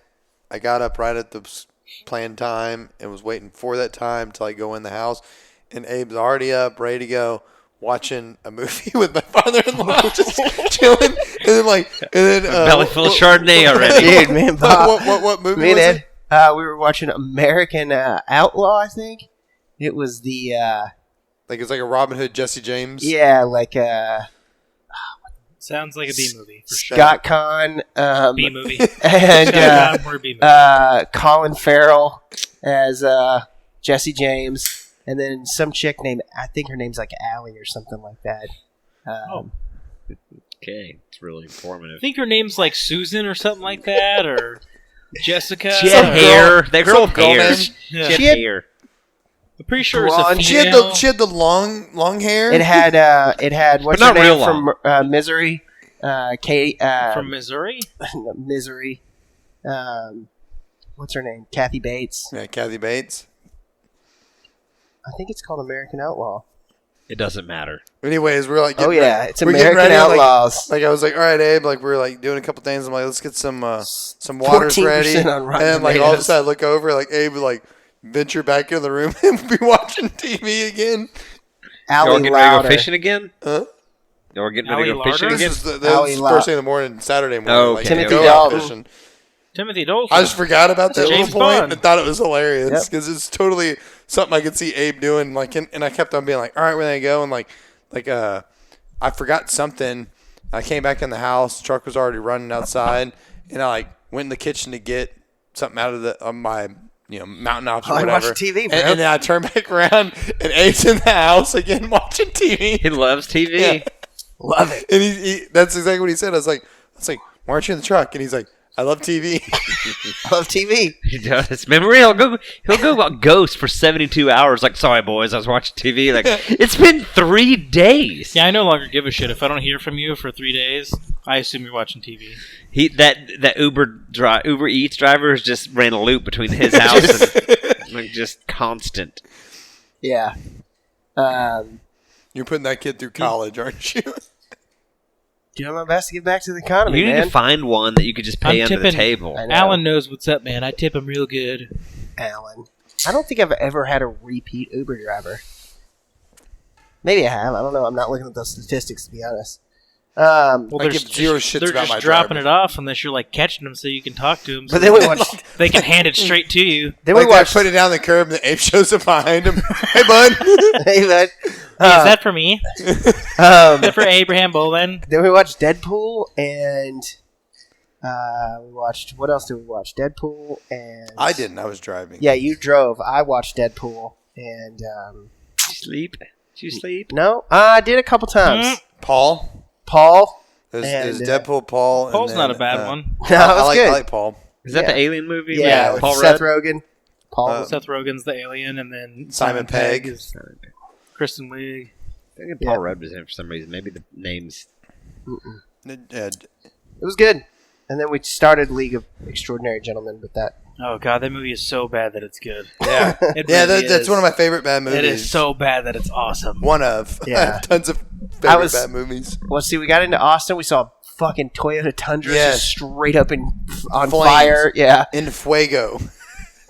I got up right at the planned time and was waiting for that time till I go in the house, and Abe's already up, ready to go, watching a movie with my father-in-law, just chilling, and then Belly full of Chardonnay already. Dude, man, Bob. what movie Me and was it? Ed, we were watching American Outlaw, I think. It was the, Like it's like a Robin Hood, Jesse James. Sounds like a B movie for sure. Scott Conn B movie. and We're a B movie. Colin Farrell as Jesse James, and then some chick named, I think her name's like Allie or something like that. Okay, it's really informative. I think her name's like Susan or something like that, or Jessica. She had or- hair. They some girl girl hair. name. Yeah. She She had had- hair. I'm pretty sure it's a Blonde. female. She had the long hair. It had what's her not real name from Misery? Kate from Missouri. Misery. What's her name? Kathy Bates. Yeah, Kathy Bates. I think it's called American Outlaw. It doesn't matter. Anyways, we're like, Oh getting yeah, ready. it's We're getting American ready, Outlaws. Like I was like, all right, Abe. Like we're like doing a couple things. I'm like, let's get some waters 14% ready. on And Rotten then like all of a Tomatoes. sudden, I look over, like Abe would like venture back in the room and be watching TV again. Y'all Allie getting ready to go Lauder. fishing again? Huh? Y'all getting ready to go Allie fishing Lauder? again? This is Allie first thing in the morning, Saturday morning. Oh, like, okay. Timothy go out Dalton. fishing. Timothy Dalton. I just forgot about that James little point Bond. and thought it was hilarious Yep. because it's totally something I could see Abe doing. Like, and I kept on being like, all right, where they go? And like I forgot something. I came back in the house. The truck was already running outside, and I like went in the kitchen to get something out of my mountain ops or I whatever. watched TV, bro. And then I turned back around, and Abe's in the house again watching TV. He loves TV. Yeah. Love it. And he that's exactly what he said. I was like, why aren't you in the truck? And he's like, I love TV. Love TV. He does. Remember, he'll go about Ghost for 72 hours. Like, sorry, boys, I was watching TV. Like, it's been 3 days. Yeah, I no longer give a shit if I don't hear from you for 3 days. I assume you're watching TV. That Uber Eats driver just ran a loop between his house and like just constant. Yeah. You're putting that kid through college, aren't you? Doing my best to give back to the economy, You need man. to find one that you could just pay I'm under the tipping- table. I know. Alan knows what's up, man. I tip him real good. Alan. I don't think I've ever had a repeat Uber driver. Maybe I have. I don't know. I'm not looking at those statistics, to be honest. Well, I give zero shits they're about just my dropping drivers. it off unless you're like catching them so you can talk to them. But then we watched. They can hand it straight to you. Then Like we watched. put it down the curb and the ape shows up behind him. Hey, bud. Hey, bud. Hey, is that for me? Is that for Abraham Bowen? Then we watched Deadpool and we watched. What else did we watch? Deadpool and. I didn't. I was driving. Yeah, you drove. I watched Deadpool and. Sleep. Did you sleep? No, I did a couple times. Paul. Paul. It was And, Deadpool, Paul. and Paul's then, not a bad one. No, it was good. I like Paul. Is that Yeah. the Alien movie? Yeah, with with Paul Seth Rudd? Rogen. Paul. Seth Rogen's the alien, and then Simon Pegg. is Kristen Wiig. I think Paul Rudd was in it for some reason. Maybe the names. It was good. And then we started League of Extraordinary Gentlemen with that. Oh god, that movie is so bad that it's good. Yeah. It Yeah, really that's is. one of my favorite bad movies. It is so bad that it's awesome. One of. Yeah. I have tons of favorite bad movies. Well, see, we got into Austin. We saw fucking Toyota Tundra Yes. just straight up on Flames. fire. Yeah, In Fuego.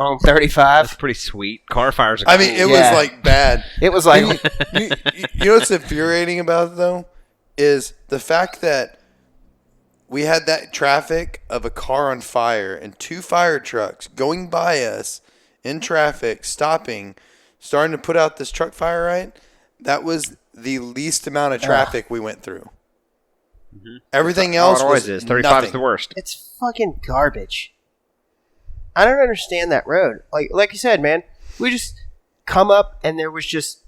on 35. That's pretty sweet. Car fires are I mean, it was Yeah. like bad. It was like, You know what's infuriating about it, though? Is the fact that we had that traffic of a car on fire and 2 fire trucks going by us in traffic, stopping, starting to put out this truck fire, right? That was the least amount of traffic we went through. Everything How it else always was is. 35 is nothing. the worst. it's fucking garbage. I don't understand that road. Like you said, man, we just come up and there was just,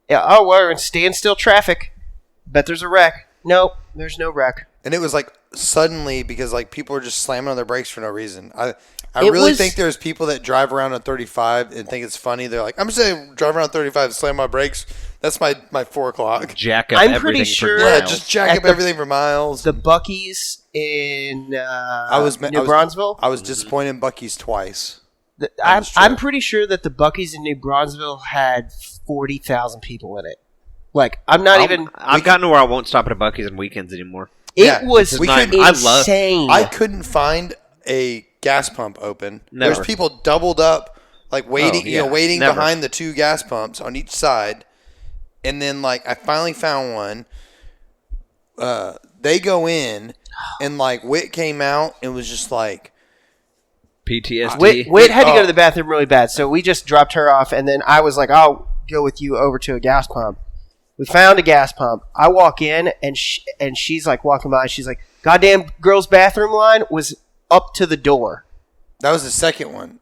we're in standstill traffic. Bet there's a wreck. Nope, there's no wreck. And it was like suddenly because like people were just slamming on their brakes for no reason. I It really was- think there's people that drive around on 35 and think it's funny. They're like, I'm just saying drive around 35 and slam my brakes. That's my 4 o'clock. Jack up I'm everything pretty for sure- Yeah, miles. just jack At up the- everything for miles. The Buc-ee's in New New Braunfels. I was disappointed in Buc-ee's twice. I'm was true. I'm pretty sure that the Buc-ee's in New Braunfels had 40,000 people in it. Like, I'm not even. I've gotten to where I won't stop at a Buc-ee's on weekends anymore. It Yeah, was we couldn't- insane. I couldn't find a gas pump open. Never. There's people doubled up, like waiting, Oh, yeah. waiting Never. behind the 2 gas pumps on each side. And then, like, I finally found one. They go in, and like Whit came out and was just like, PTSD. Whit had to go Oh. to the bathroom really bad, so we just dropped her off, and then I was like, I'll go with you over to a gas pump. We found a gas pump. I walk in, and she's like walking by. She's like, "Goddamn, girls' bathroom line was up to the door." that was the second one.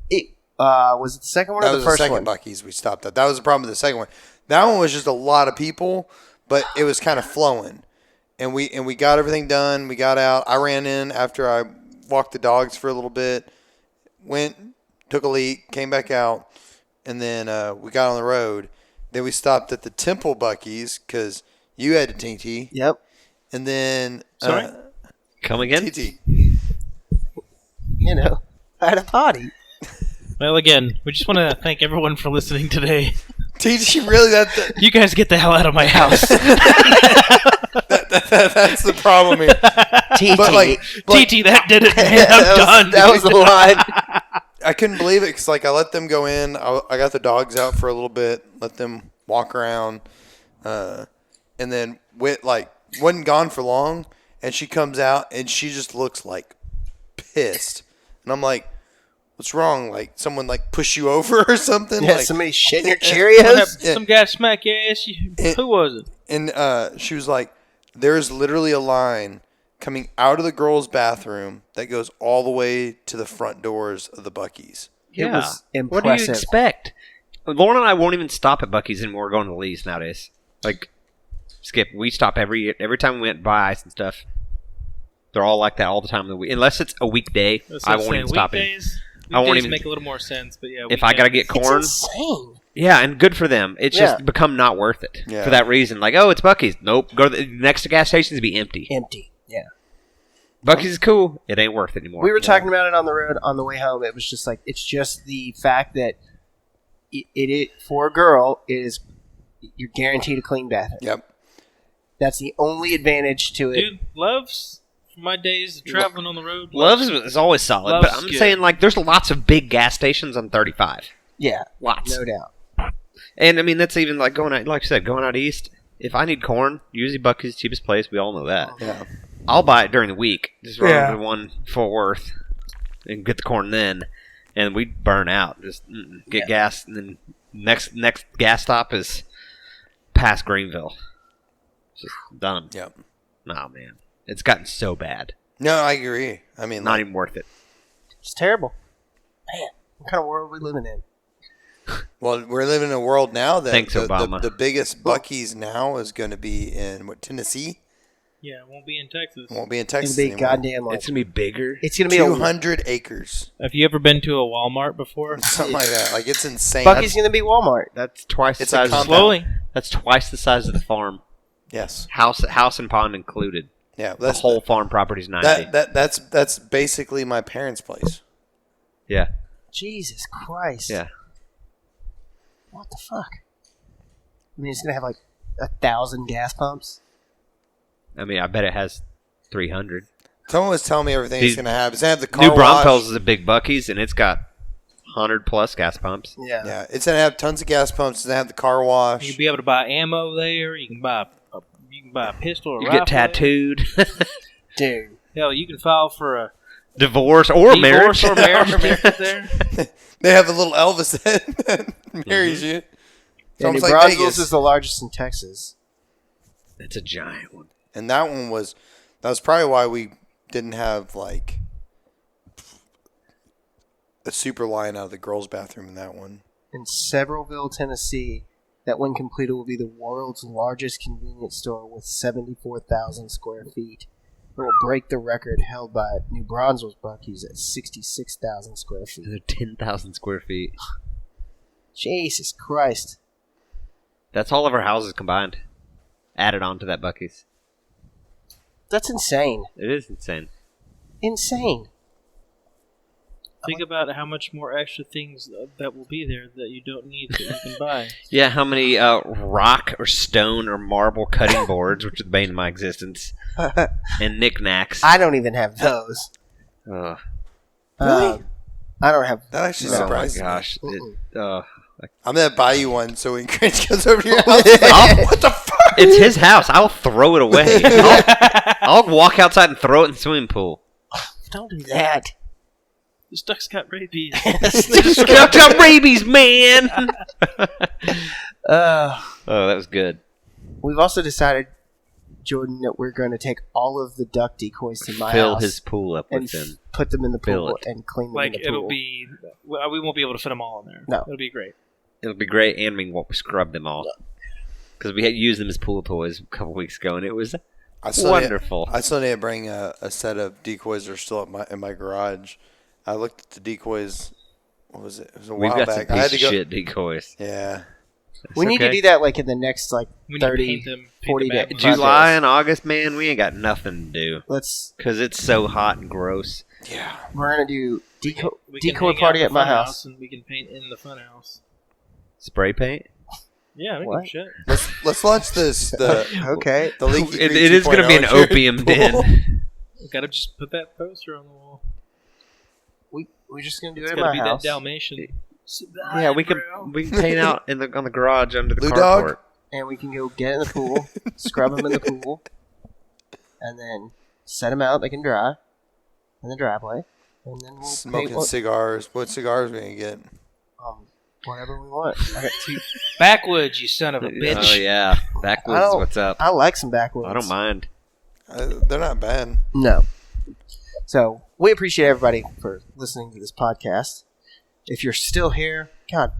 It was it the second one That or was the the first second one? Buc-ee's we stopped at. That was the problem with the second one. That one was just a lot of people, but it was kind of flowing. And we got everything done. We got out. I ran in after I walked the dogs for a little bit. Went, took a leak, came back out, and then we got on the road. Then we stopped at the Temple Buc-ee's because you had a TT. Yep. And then Sorry? Come again? TT. You know, I had a potty. Well, again, we just want to thank everyone for listening today. TT really that You guys get the hell out of my house. that's the problem here. TT. But like TT, that did it, man. I'm that done. was, that was the line. I couldn't believe it because like I let them go in. I got the dogs out for a little bit, let them walk around, and then Whit like wasn't gone for long, and she comes out and she just looks like pissed, and I'm like, "What's wrong? Like someone like push you over or something?" Yeah, like, somebody shitting your What Cheerios. happened? Some guy smack your ass. Who was it? and she was like, "There's literally a line coming out of the girls' bathroom that goes all the way to the front doors of the Buc-ee's." It was What do you impressive. expect? Lauren and I won't even stop at Buc-ee's anymore. We're going to Lee's nowadays. Like, Skip, we stop every time we went by ice and stuff. They're all like that all the time of the week. Unless it's a weekday, I won't even stop it. Weekdays I won't even- make a little more sense, but yeah. If I gotta get It's corn, insane. yeah, and good for them. It's Yeah. just become not worth it Yeah. for that reason. Like, oh, it's Buc-ee's. Nope. Go to the next gas stations be empty. Empty. Yeah. Buc-ee's is cool. It ain't worth it anymore. We were talking about it on the road on the way home. It was just like, it's just the fact that it for a girl is you're guaranteed a clean bathroom. Yep. That's the only advantage to it. Dude, Love's, from my days of traveling on the road. Love's is always solid, Love's but I'm good. saying like there's lots of big gas stations on 35. Yeah, Lots. no doubt. And I mean, that's even like going out, like I said, going out east. If I need corn, usually Bucky's the cheapest place. We all know that. Yeah. I'll buy it during the week. Just run Yeah. over to one Fort Worth and get the corn then, and we burn out. Just get gas, and then next gas stop is past Greenville. Just done. Yep. Nah, man, it's gotten so bad. No, I agree. I mean, Not even worth it. It's terrible. Man, what kind of world are we living in? well, we're living in a world now that Thanks, the Obama. biggest Buc-ee's now is going to be in Tennessee. Yeah, it won't be in Texas. It won't be in It's Texas gonna be anymore. goddamn like It's gonna be bigger. it's gonna be 200 acres, Have you ever been to a Walmart before? something like that. Like it's insane. Bucky's gonna be Walmart. That's twice the It's a size. compound. Slowly. That's twice the size of the farm. Yes. House and pond included. Yeah. The whole farm property's 90. That's basically my parents' place. Yeah. Jesus Christ. Yeah. What the fuck? I mean, it's gonna have like 1,000 gas pumps. I mean, I bet it has 300. Someone was telling me everything These- it's going to have. It's going to have the car New wash. Braunfels is a big Buc-ee's, and it's got 100 plus gas pumps. Yeah. Yeah, it's going to have tons of gas pumps. It's going to have the car wash. You'll be able to buy ammo there. You can buy a pistol, You a get rifle. tattooed, Dude. Hell, you can file for a divorce or marriage. divorce or marriage there. They have a little Elvis that marries you. It's Yeah, New almost like Braunfels Vegas. is the largest in Texas. It's a giant one. And that was probably why we didn't have like a super line out of the girls' bathroom in that one. In Severalville, Tennessee, that when completed will be the world's largest convenience store with 74,000 square feet. It will break the record held by New Braunfels Buc-ee's at 66,000 square feet. They're 10,000 square feet. Jesus Christ. That's all of our houses combined. Added on to that Buc-ee's. That's insane. It is insane. Insane. Think about how much more extra things that will be there that you don't need that you can buy. Yeah, how many rock or stone or marble cutting boards, which are the bane of my existence, and knickknacks. I don't even have those. Ugh. Really? I don't have. That actually No. Oh my surprised me. gosh. I'm going to buy you one so when Grinch goes over to your house, what the fuck? It's his house. I'll throw it away. I'll walk outside and throw it in the swimming pool. Don't do that. The duck's got rabies. I've got rabies, man. Uh, Oh, that was good. we've also decided, Jordan, that we're going to take all of the duck decoys to my Fill house his pool up and with them. put them in the Fill pool it. and clean them Like in the pool. it'll be, we won't be able to fit them all in there. No. It'll be great. It'll be great, and we won't scrub them all. Because we had used them as pool toys a couple weeks ago, and it was I still wonderful. I still need to bring a set of decoys that are still in my garage. I looked at the decoys. What was it? It was a We've while got some back. I had piece to of go. shit decoys. Yeah. we need to do that like in the next like We need to 30, paint them, 40 paint days. the back July days. and August, man, we ain't got nothing to do. Let's. Because it's so hot and gross. Yeah. We're gonna do We can decoy hang out party in at the my fun house. and we can paint in the fun house. Spray paint? Yeah, I don't What? give a shit. Let's launch this. The Okay. the leaky It Creek is going to be an 2.0 here. opium Pool. den. We gotta just put that poster on the wall. We're just gonna do It's it at gotta my be house. that Dalmatian. Yeah, we can paint out in the on the garage under the Blue carport. dog? And we can go get in the pool, scrub them in the pool, and then set them out. They can dry in the driveway, and then we'll Smoking paint cigars. What cigars we gonna get? whatever we want. I got two. Backwoods, you son of a bitch. Oh yeah, I backwoods. don't- What's up? I like some backwoods. I don't mind. They're not bad. No. So we appreciate everybody for listening to this podcast. If you're still here, God,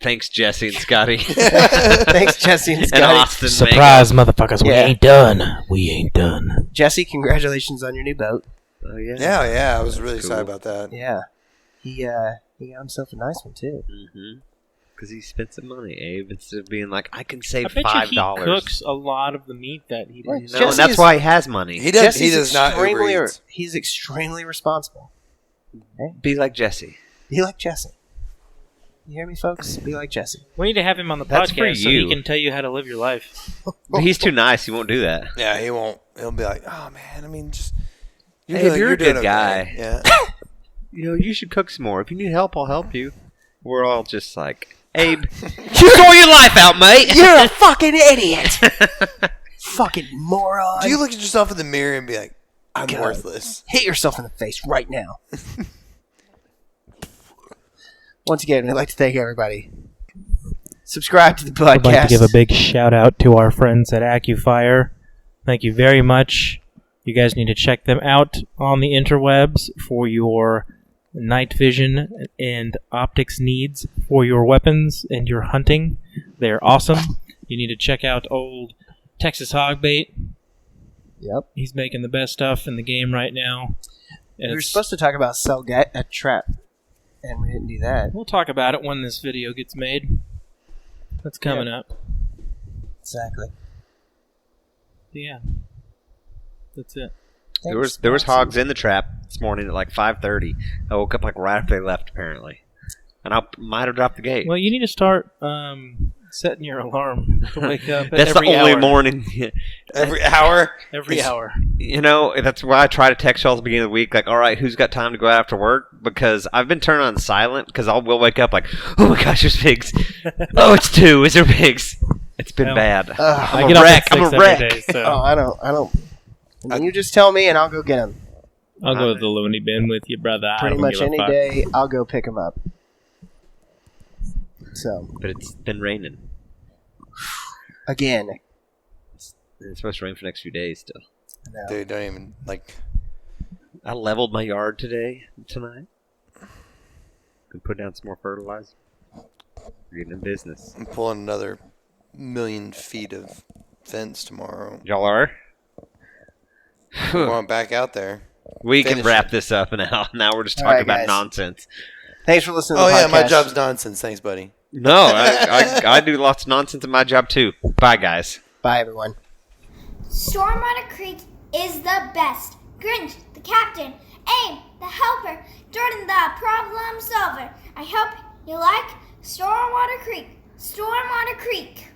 Thanks, Jesse and Scotty thanks, Jesse and and Scotty. Austin. Surprise, motherfuckers. We Yeah. ain't done. We ain't done. Jesse, congratulations on your new boat. Oh yeah. Yeah. I was really Cool. excited about that. Yeah, he got himself a nice one too. Because he spent some money, Abe. Instead of being like, I can I save bet $5. you he cooks a lot of the meat that he Right. does. No, Jesse and that's is- why he has money. He does. Jesse's He does not Uber extremely. Eats. He's extremely responsible. Be like Jesse. Be like Jesse. You hear me, folks? Be like Jesse. We need to have him on the That's for podcast so he you. can tell you how to live your life. But he's too nice. He won't do that. Yeah, he won't. He'll be like, "Oh man, I mean, just Hey, if you're a doing good okay." guy. Yeah. You know, you should cook some more. If you need help, I'll help you. We're all just like, Abe, you throw your life out, mate. You're a fucking idiot. Fucking moron. Do you look at yourself in the mirror and be like, I'm God. worthless? Hit yourself in the face right now. Once again, we'd like to thank everybody. Subscribe to the podcast. I'd like to give a big shout out to our friends at AccuFire. Thank you very much. You guys need to check them out on the interwebs for your night vision and optics needs for your weapons and your hunting. They're awesome. You need to check out old Texas Hogbait. Yep. He's making the best stuff in the game right now. We were supposed to talk about sell a trap, and we didn't do that. We'll talk about it when this video gets made. That's coming up. Exactly. Yeah. That's it. There was hogs in the trap this morning at like 5:30. I woke up like right after they left, apparently, and I might have dropped the gate. Well, you need to start setting your alarm to wake up. That's every the only hour. morning. Every hour? Every hour. You know, that's why I try to text y'all at the beginning of the week, like, all right, who's got time to go out after work? Because I've been turning on silent, because we'll wake up like, oh my gosh, there's pigs. Oh, it's 2. Is there pigs? It's been bad. I I'm get a up wreck. at 6 I'm a every wreck. day, so Oh, I don't. And you just tell me, and I'll go get them. I'll go to the loony bin with you, brother. I Pretty don't much give a any fuck. day, I'll go pick them up. So, But it's been raining. again. It's supposed to rain for the next few days still. Dude, don't even, like... I leveled my yard tonight. Can put down some more fertilizer. We're getting in business. I'm pulling another 1,000,000 feet of fence tomorrow. Y'all are? We're going back out there. We can Finish wrap it. this up now. Now we're just All talking right, about guys. nonsense. Thanks for listening to Oh, the yeah, podcast. my job's nonsense. Thanks, buddy. No, I do lots of nonsense in my job too. Bye, guys. Bye, everyone. Stormwater Creek is the best. Grinch, the captain. Abe, the helper. Jordan, the problem solver. I hope you like Stormwater Creek. Stormwater Creek.